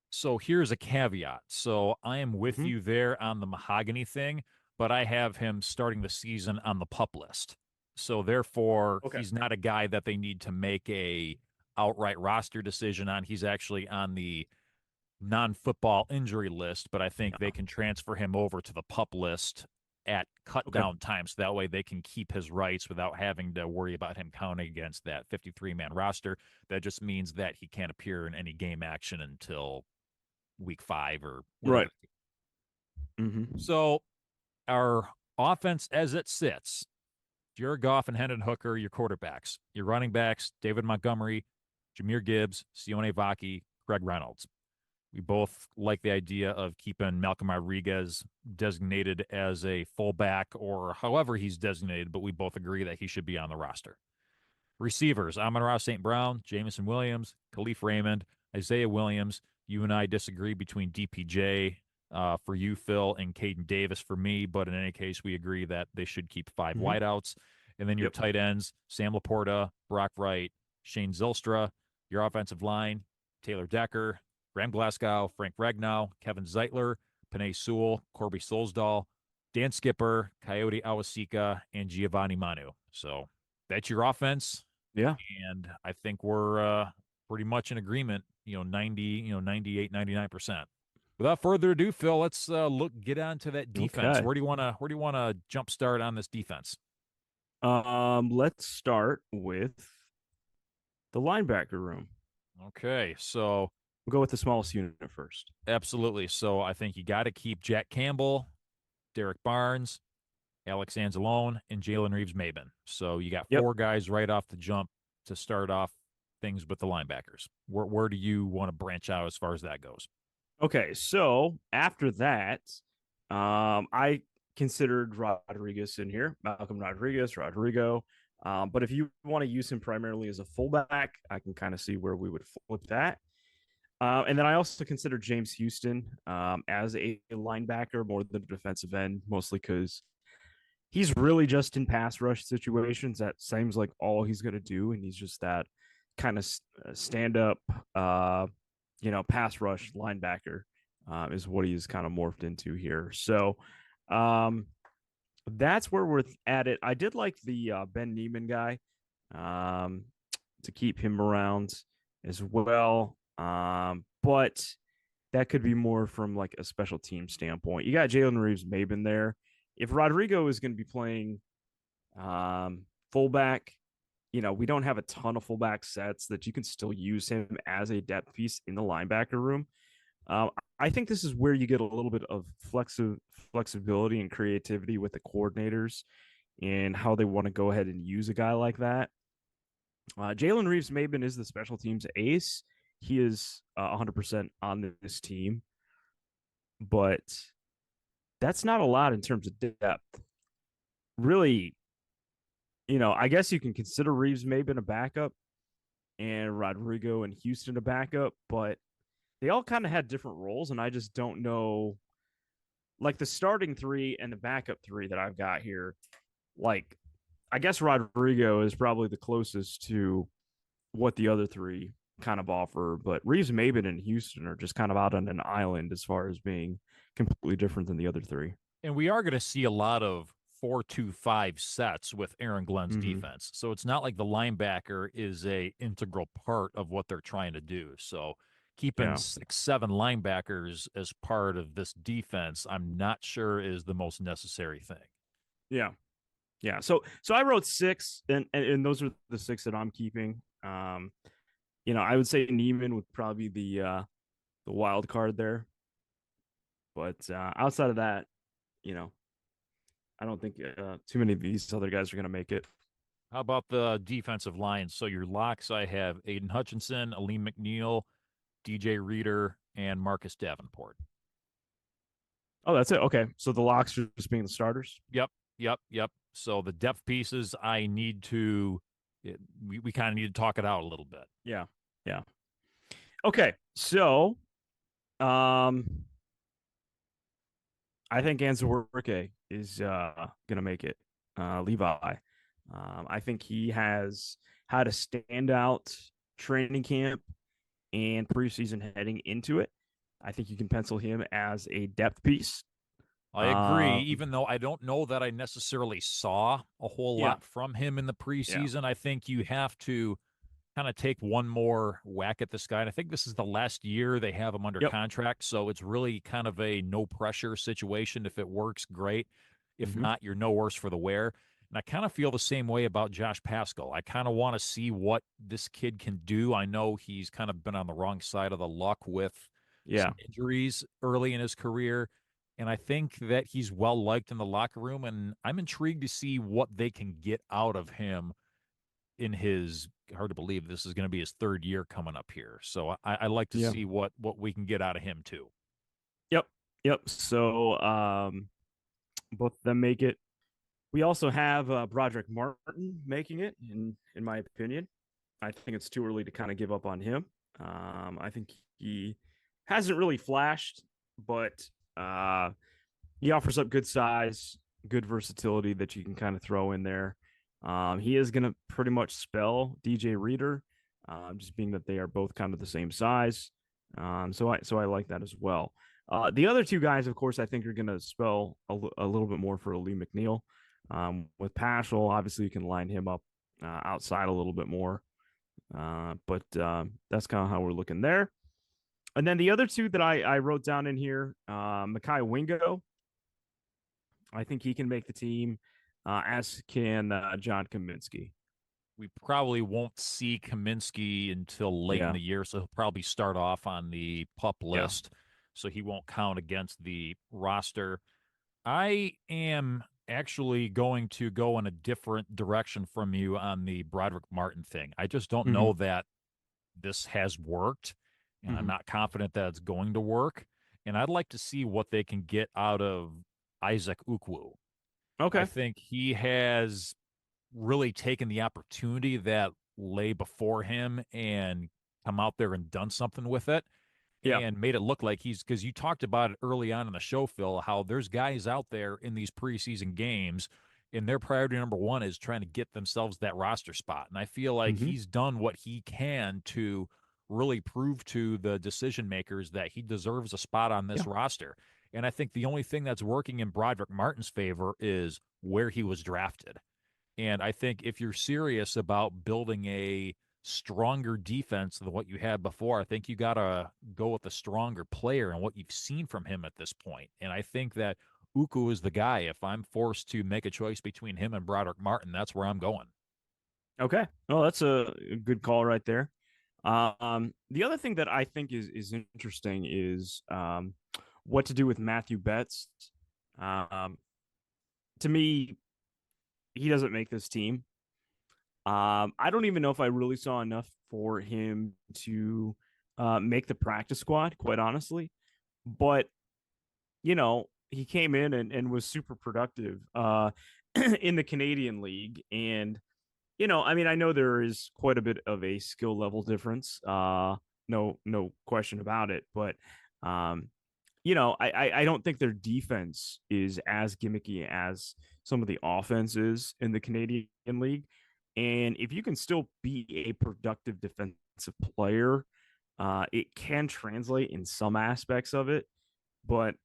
So here's a caveat. So I am with Mm-hmm. you there on the Mahogany thing, but I have him starting the season on the PUP list. So therefore, Okay. he's not a guy that they need to make a outright roster decision on. He's actually on the non-football injury list, but I think they can transfer him over to the PUP list at cut down time, so that way they can keep his rights without having to worry about him counting against that 53-man roster. That just means that he can't appear in any game action until week 5 or whatever. Right. Mm-hmm. So our offense as it sits, Jared Goff and Hendon Hooker, your quarterbacks. Your running backs, David Montgomery, Jahmyr Gibbs, Sione Vaki, Greg Reynolds. We both like the idea of keeping Malcolm Rodriguez designated as a fullback or however he's designated, but we both agree that he should be on the roster. Receivers, Amon-Ra St. Brown, Jamison Williams, Khalif Raymond, Isaiah Williams. You and I disagree between DPJ for you, Phil, and Caden Davis for me, but in any case, we agree that they should keep 5 wideouts. And then your tight ends, Sam Laporta, Brock Wright, Shane Zylstra. Your offensive line, Taylor Decker, Graham Glasgow, Frank Ragnow, Kevin Zeitler, Panay Sewell, Corby Solsdal, Dan Skipper, Coyote Awasika, and Giovanni Manu. So that's your offense. Yeah. And I think we're pretty much in agreement, 98, 99%. Without further ado, Phil, let's get on to that defense. Okay. Where do you want to jumpstart on this defense? Let's start with the linebacker room. Okay, so we'll go with the smallest unit first. Absolutely. So I think you got to keep Jack Campbell, Derek Barnes, Alex Anzalone, and Jalen Reeves-Maybin. So you got 4 guys right off the jump to start off things with the linebackers. Where do you want to branch out as far as that goes? Okay, so after that, I considered Rodriguez in here, Malcolm Rodriguez, Rodrigo. But if you want to use him primarily as a fullback, I can kind of see where we would flip that. And then I also consider James Houston as a linebacker more than a defensive end, mostly because he's really just in pass rush situations. That seems like all he's going to do, and he's just that kind of stand up, pass rush linebacker is what he's kind of morphed into here. So that's where we're at it. I did like the Ben Neiman guy to keep him around as well. But that could be more from like a special team standpoint. You got Jalen Reeves-Maybin there. If Rodrigo is going to be playing fullback, we don't have a ton of fullback sets that you can still use him as a depth piece in the linebacker room. I think this is where you get a little bit of flexibility and creativity with the coordinators and how they want to go ahead and use a guy like that. Jalen Reeves-Maybin is the special teams ace. He is 100% on this team, but that's not a lot in terms of depth. Really, I guess you can consider Reeves-Maybin a backup and Rodrigo and Houston a backup, but they all kind of had different roles, and I just don't know. Like the starting 3 and the backup 3 that I've got here, like I guess Rodrigo is probably the closest to what the other 3 kind of offer, but Reeves-Maybin and Houston are just kind of out on an island as far as being completely different than the other 3. And we are going to see a lot of 4-2-5 sets with Aaron Glenn's defense. So it's not like the linebacker is a integral part of what they're trying to do. So keeping 6-7 linebackers as part of this defense, I'm not sure is the most necessary thing. Yeah. So I wrote 6, and those are the 6 that I'm keeping. I would say Neiman would probably be the wild card there, but outside of that, I don't think too many of these other guys are going to make it. How about the defensive line? So your locks, I have Aiden Hutchinson, Aleem McNeil, DJ Reader, and Marcus Davenport. Oh, that's it. Okay. So the locks are just being the starters? Yep. So the depth pieces, I need to we kind of need to talk it out a little bit. Yeah. Okay. So I think Anzaworke is going to make it. Levi. I think he has had a standout training camp and preseason heading into it. I think you can pencil him as a depth piece. I agree, even though I don't know that I necessarily saw a whole lot from him in the preseason. I think you have to kind of take one more whack at this guy. And I think this is the last year they have him under contract. So it's really kind of a no pressure situation. If it works, great. If not, you're no worse for the wear. And I kind of feel the same way about Josh Pascal. I kind of want to see what this kid can do. I know he's kind of been on the wrong side of the luck with some injuries early in his career. And I think that he's well liked in the locker room. And I'm intrigued to see what they can get out of him in his, hard to believe this is going to be his third year coming up here. So I like to see what we can get out of him too. Yep. So both of them make it. We also have Broderick Martin making it, in my opinion. I think it's too early to kind of give up on him. I think he hasn't really flashed, but he offers up good size, good versatility that you can kind of throw in there. He is going to pretty much spell DJ Reader, just being that they are both kind of the same size. So I like that as well. The other two guys, of course, I think are going to spell a little bit more for Lee McNeil. With Paschal, obviously you can line him up outside a little bit more. But that's kind of how we're looking there. And then the other two that I wrote down in here, Mekhi Wingo. I think he can make the team, as can John Kaminsky. We probably won't see Kaminsky until late in the year, so he'll probably start off on the PUP list, so he won't count against the roster. I am actually going to go in a different direction from you on the Broderick Martin thing. I just don't know that this has worked, and I'm not confident that it's going to work. And I'd like to see what they can get out of Isaac Ukwu. Okay. I think he has really taken the opportunity that lay before him and come out there and done something with it. And made it look like he's, because you talked about it early on in the show, Phil, how there's guys out there in these preseason games and their priority number one is trying to get themselves that roster spot. And I feel like he's done what he can to really prove to the decision makers that he deserves a spot on this roster. And I think the only thing that's working in Broderick Martin's favor is where he was drafted. And I think if you're serious about building a stronger defense than what you had before, I think you got to go with a stronger player and what you've seen from him at this point. And I think that Ukwu is the guy. If I'm forced to make a choice between him and Broderick Martin, that's where I'm going. Okay. Well, that's a good call right there. The other thing that I think is interesting is what to do with Matthew Betts. To me, he doesn't make this team. I don't even know if I really saw enough for him to make the practice squad, quite honestly. But, he came in and was super productive in the Canadian League. And, I know there is quite a bit of a skill level difference. No question about it. But, I don't think their defense is as gimmicky as some of the offenses in the Canadian League. And if you can still be a productive defensive player, it can translate in some aspects of it. But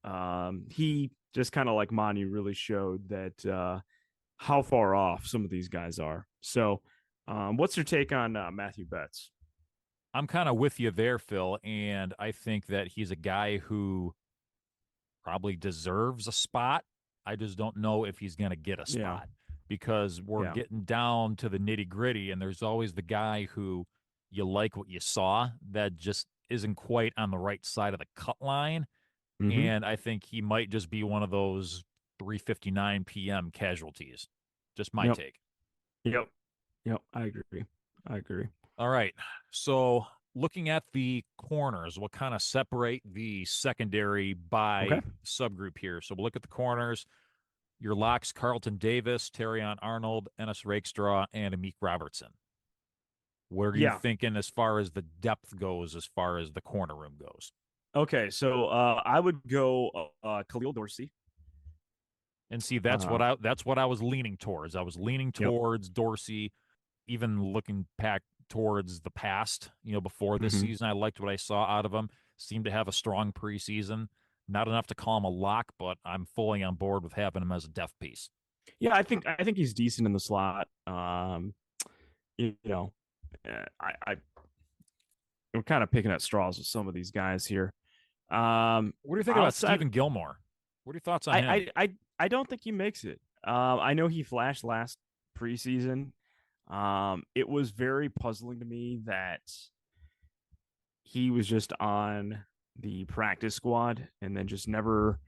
he just kind of like Manu really showed that how far off some of these guys are. So what's your take on Matthew Betts? I'm kind of with you there, Phil. And I think that he's a guy who probably deserves a spot. I just don't know if he's going to get a spot. Because we're getting down to the nitty gritty, and there's always the guy who you like what you saw that just isn't quite on the right side of the cut line. And I think he might just be one of those 3:59 p.m. casualties. Just my take. Yep. I agree. All right. So looking at the corners, we'll kind of separate the secondary by subgroup here. So we'll look at the corners. Your locks, Carlton Davis, Terrion Arnold, Ennis Rakestraw, and Amik Robertson. Where are you thinking as far as the depth goes, as far as the corner room goes? Okay, so I would go Khalil Dorsey. And see, that's what I was leaning towards. I was leaning towards Dorsey. even looking back towards the past, before this season, I liked what I saw out of him. Seemed to have a strong preseason. Not enough to call him a lock, but I'm fully on board with having him as a depth piece. Yeah, I think he's decent in the slot. You know, we're kind of picking at straws with some of these guys here. What do you think about Stephen Gilmore? What are your thoughts on him? I don't think he makes it. I know he flashed last preseason. It was very puzzling to me that he was just on the practice squad and then just never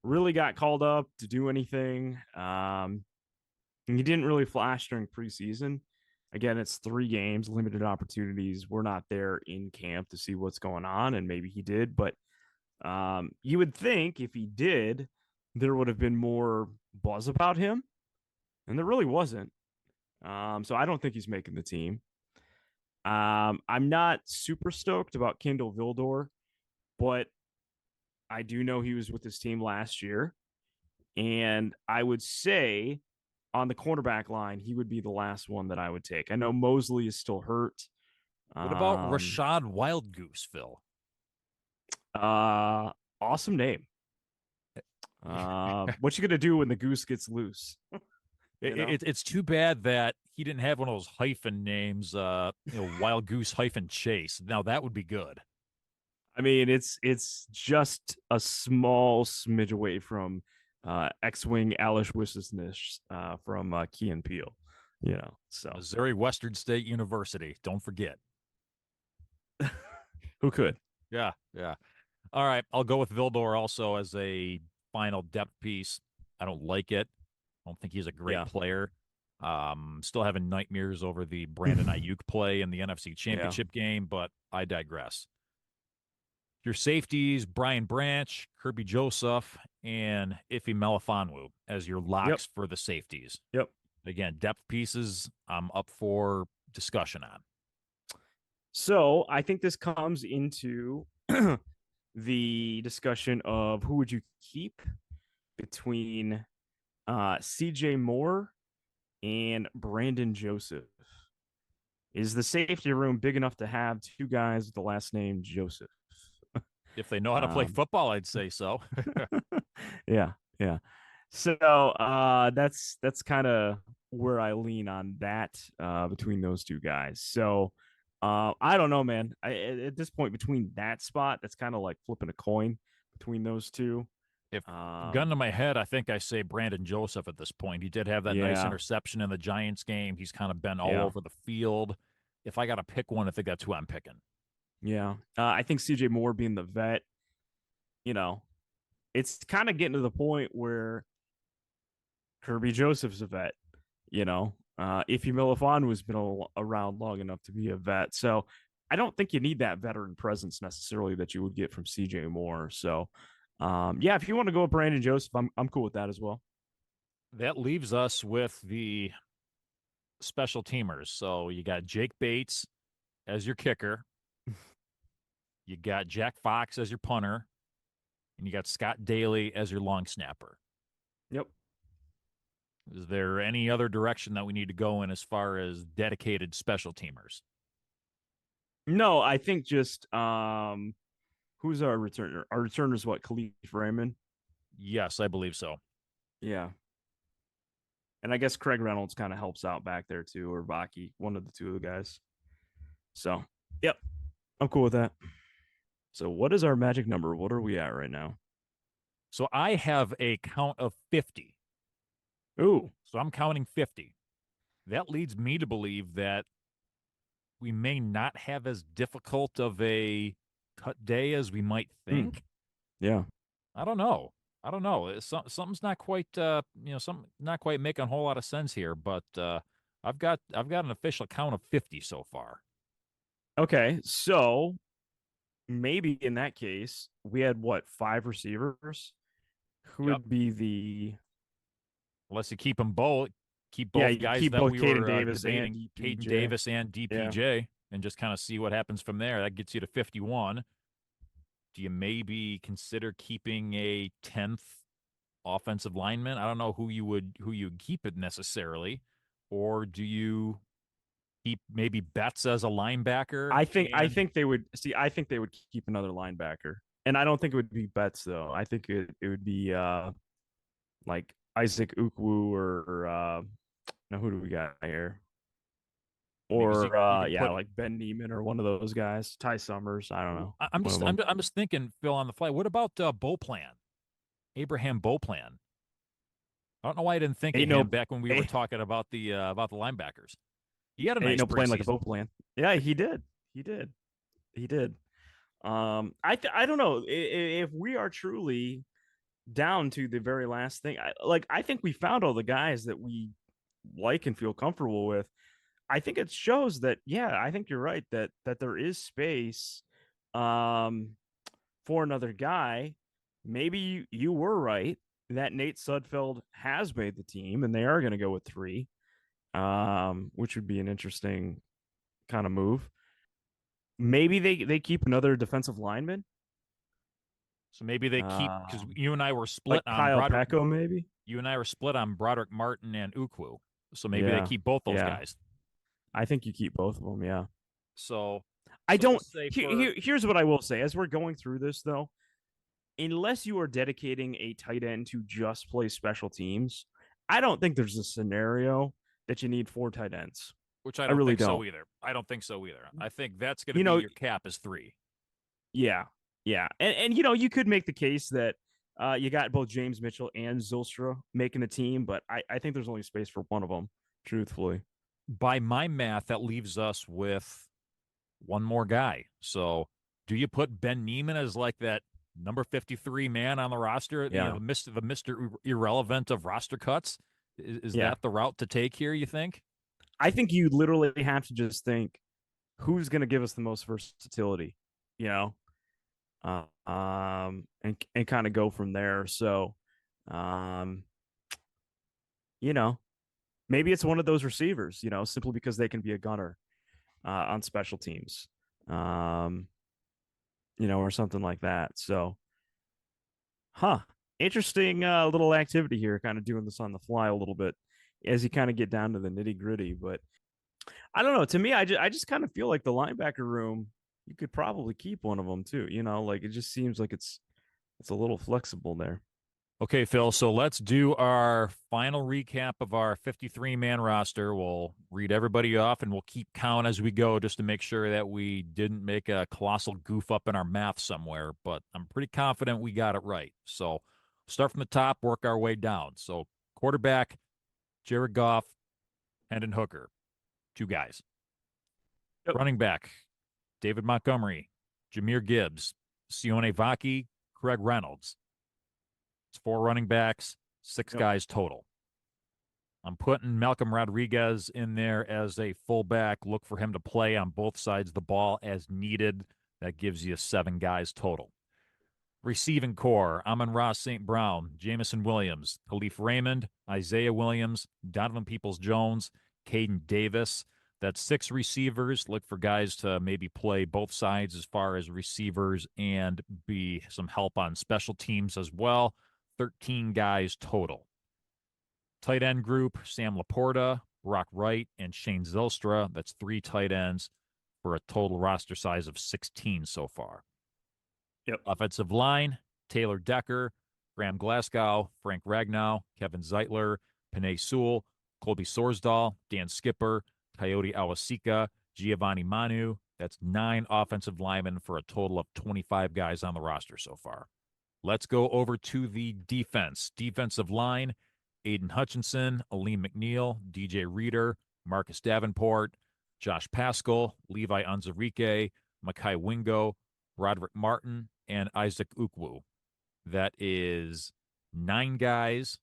really got called up to do anything. He didn't really flash during preseason. Again, it's 3 games, limited opportunities. We're not there in camp to see what's going on, and maybe he did, but you would think if he did, there would have been more buzz about him, and there really wasn't. So I don't think he's making the team. I'm not super stoked about Kendall Vildor, but I do know he was with his team last year, and I would say on the cornerback line, he would be the last one that I would take. I know Mosley is still hurt. What about Rashad Wildgoose, Phil? Awesome name. What you gonna do when the goose gets loose? It's too bad that he didn't have one of those hyphen names, Wild Goose hyphen Chase. Now that would be good. I mean, it's just a small smidge away from X-wing Aloysiusness from Key and Peele. So Missouri Western State University. Don't forget. Who could? Yeah. All right, I'll go with Vildor also as a final depth piece. I don't like it. I don't think he's a great player. Still having nightmares over the Brandon Ayuk play in the NFC Championship game, but I digress. Your safeties, Brian Branch, Kirby Joseph, and Ife Melifonwu as your locks for the safeties. Yep. Again, depth pieces I'm up for discussion on. So I think this comes into the discussion of who would you keep between CJ Moore and Brandon Joseph. Is the safety room big enough to have 2 guys with the last name Joseph? If they know how to play football, I'd say so. Yeah. So that's kind of where I lean on that between those 2 guys. So I don't know, man. At this point, between that spot, that's kind of like flipping a coin between those 2. If gun to my head, I think I say Brandon Joseph at this point. He did have that nice interception in the Giants game. He's kind of been all over the field. If I got to pick one, I think that's who I'm picking. Yeah. I think CJ Moore being the vet, it's kind of getting to the point where Kirby Joseph's a vet, Ife Melifonwu has been around long enough to be a vet. So I don't think you need that veteran presence necessarily that you would get from CJ Moore. So, if you want to go with Brandon Joseph, I'm cool with that as well. That leaves us with the special teamers. So you got Jake Bates as your kicker. You got Jack Fox as your punter. And you got Scott Daly as your long snapper. Yep. Is there any other direction that we need to go in as far as dedicated special teamers? No, I think just who's our returner? Our returner is what, Khalif Raymond? Yes, I believe so. Yeah. And I guess Craig Reynolds kind of helps out back there too, or Baki, one of the 2 of the guys. So, yep, I'm cool with that. So what is our magic number? What are we at right now? So I have a count of 50. Ooh. So I'm counting 50. That leads me to believe that we may not have as difficult of a cut day as we might think. Yeah. I don't know. Something's not quite, something not quite making a whole lot of sense here, but I've got an official count of 50 so far. Okay. So maybe in that case, we had 5 receivers? Who would be the... Unless you keep them both, keep both guys keep that both we Caden were Davis debating, and Caden Davis and DPJ, and just kind of see what happens from there. That gets you to 51. Do you maybe consider keeping a 10th offensive lineman? I don't know who you would keep it necessarily, or do you keep maybe Betts as a linebacker. I think they would keep another linebacker, and I don't think it would be Betts though. I think it would be like Isaac Ukwu or now who do we got here? Or like Ben Neiman or one of those guys, Ty Summers. I don't know. I'm just thinking, Phil, on the fly. What about Beauplan, Abraham Beauplan? I don't know why I didn't think of him back when we were talking about the linebackers. He had a nice playing like a Beauplan. Yeah, he did. I don't know if we are truly down to the very last thing. I think we found all the guys that we like and feel comfortable with. I think it shows that, yeah, I think you're right that there is space for another guy. Maybe you were right that Nate Sudfeld has made the team and they are going to go with 3, which would be an interesting kind of move. Maybe they keep another defensive lineman. So maybe they keep, because you and I were split like on Kyle Broderick. Pecco, maybe. You and I were split on Broderick Martin and Ukwu. So maybe they keep both those guys. I think you keep both of them, yeah. So I don't say here's what I will say. As we're going through this, though, unless you are dedicating a tight end to just play special teams, I don't think there's a scenario that you need 4 tight ends. Which I really don't think so either. I don't think so either. I think that's going to be your cap is 3. Yeah. And you could make the case that you got both James Mitchell and Zylstra making the team, but I think there's only space for one of them, truthfully. By my math, that leaves us with one more guy. So do you put Ben Neiman as like that number 53 man on the roster? Yeah. The Mr. Irrelevant of roster cuts? Is that the route to take here, you think? I think you literally have to just think who's going to give us the most versatility, and kind of go from there. So, maybe it's one of those receivers, simply because they can be a gunner on special teams, or something like that. So, interesting little activity here, kind of doing this on the fly a little bit as you kind of get down to the nitty gritty. But I don't know. To me, I just kind of feel like the linebacker room, you could probably keep one of them too. Like it just seems like it's a little flexible there. Okay, Phil. So let's do our final recap of our 53-man roster. We'll read everybody off and we'll keep count as we go just to make sure that we didn't make a colossal goof up in our math somewhere. But I'm pretty confident we got it right. So start from the top, work our way down. So quarterback, Jared Goff, Hendon Hooker, 2 guys. Yep. Running back, David Montgomery, Jahmyr Gibbs, Sione Vaki, Craig Reynolds. It's 4 running backs, 6 guys total. I'm putting Malcolm Rodriguez in there as a fullback. Look for him to play on both sides of the ball as needed. That gives you 7 guys total. Receiving core, Amon-Ra St. Brown, Jamison Williams, Khalif Raymond, Isaiah Williams, Donovan Peoples-Jones, Caden Davis. That's 6 receivers. Look for guys to maybe play both sides as far as receivers and be some help on special teams as well. 13 guys total. Tight end group, Sam Laporta, Brock Wright, and Shane Zylstra. That's 3 tight ends for a total roster size of 16 so far. Yep. Offensive line, Taylor Decker, Graham Glasgow, Frank Ragnow, Kevin Zeitler, Panay Sewell, Colby Sorsdahl, Dan Skipper, Coyote Awasika, Giovanni Manu. That's 9 offensive linemen for a total of 25 guys on the roster so far. Let's go over to the defense. Defensive line, Aiden Hutchinson, Aleem McNeil, DJ Reader, Marcus Davenport, Josh Paschal, Levi Onzarike, Makai Wingo, Roderick Martin, and Isaac Ukwu. That is 9 guys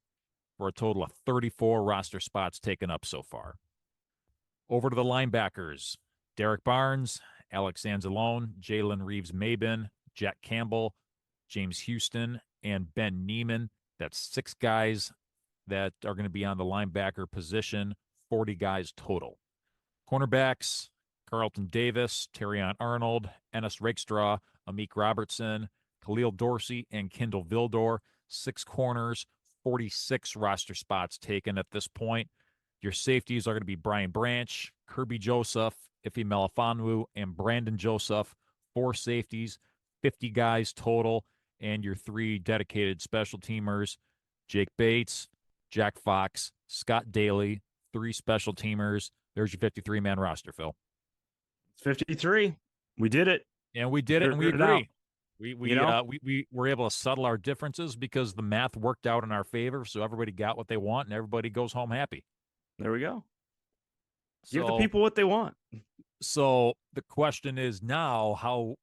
for a total of 34 roster spots taken up so far. Over to the linebackers, Derek Barnes, Alex Anzalone, Jalen Reeves-Maben, Jack Campbell, James Houston, and Ben Neiman. That's 6 guys that are going to be on the linebacker position, 40 guys total. Cornerbacks, Carlton Davis, Terrion Arnold, Ennis Rakestraw, Amik Robertson, Khalil Dorsey, and Kendall Vildor. 6 corners, 46 roster spots taken at this point. Your safeties are going to be Brian Branch, Kirby Joseph, Ife Melifonwu, and Brandon Joseph, 4 safeties, 50 guys total, and your 3 dedicated special teamers, Jake Bates, Jack Fox, Scott Daly, 3 special teamers. There's your 53-man roster, Phil. It's 53. We did it. And we did it, and we agree. We were able to settle our differences because the math worked out in our favor, so everybody got what they want, and everybody goes home happy. There we go. Give the people what they want. So the question is now, how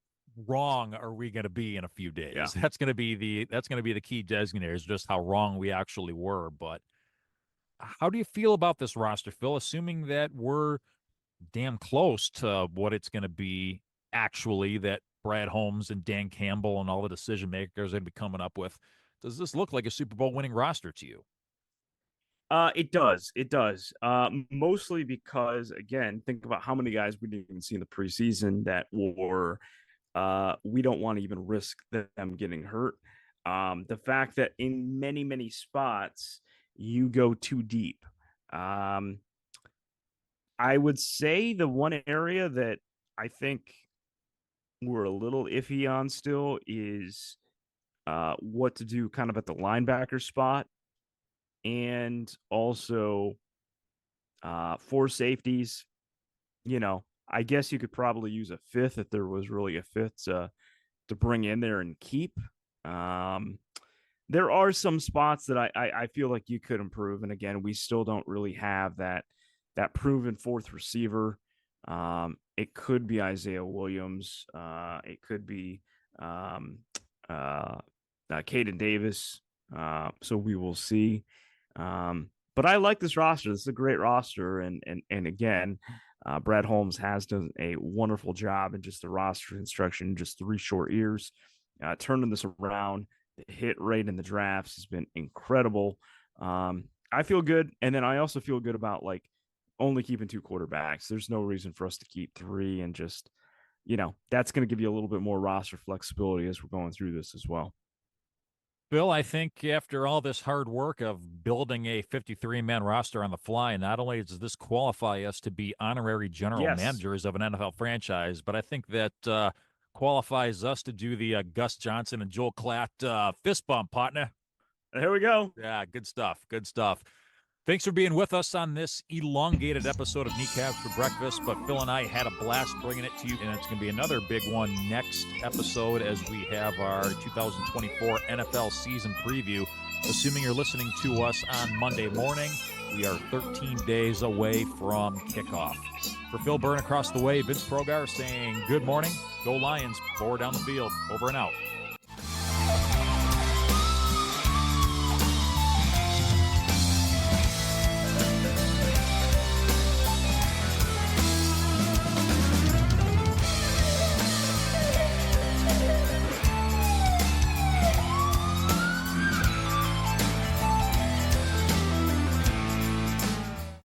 wrong are we going to be in a few days? Yeah. That's going to be the key designator, is just how wrong we actually were. But how do you feel about this roster, Phil, assuming that we're damn close to what it's going to be actually, that Brad Holmes and Dan Campbell and all the decision makers are going to be coming up with? Does this look like a Super Bowl winning roster to you? It does. It does. Mostly because, again, think about how many guys we didn't even see in the preseason that were, we don't want to even risk them getting hurt. The fact that in many, many spots you go too deep. I would say the one area that I think we're a little iffy on still is what to do kind of at the linebacker spot. And also 4 safeties. I guess you could probably use a 5th if there was really a 5th to bring in there and keep. There are some spots that I feel like you could improve. And again, we still don't really have that proven 4th receiver. It could be Isaiah Williams. It could be Caden Davis. So we will see. But I like this roster. This is a great roster. And again, Brad Holmes has done a wonderful job in just the roster construction in just 3 short years, turning this around. The hit rate in the drafts has been incredible. I feel good. And then I also feel good about only keeping 2 quarterbacks. There's no reason for us to keep 3, and just, that's going to give you a little bit more roster flexibility as we're going through this as well. Bill, I think after all this hard work of building a 53-man roster on the fly, not only does this qualify us to be honorary general managers of an NFL franchise, but I think that qualifies us to do the Gus Johnson and Joel Klatt fist bump, partner. There we go. Yeah, good stuff. Good stuff. Thanks for being with us on this elongated episode of Kneecaps for Breakfast, but Phil and I had a blast bringing it to you, and it's going to be another big one next episode as we have our 2024 NFL season preview. Assuming you're listening to us on Monday morning, we are 13 days away from kickoff. For Phil Byrne across the way, Vince Progar saying good morning. Go Lions. Forward down the field. Over and out.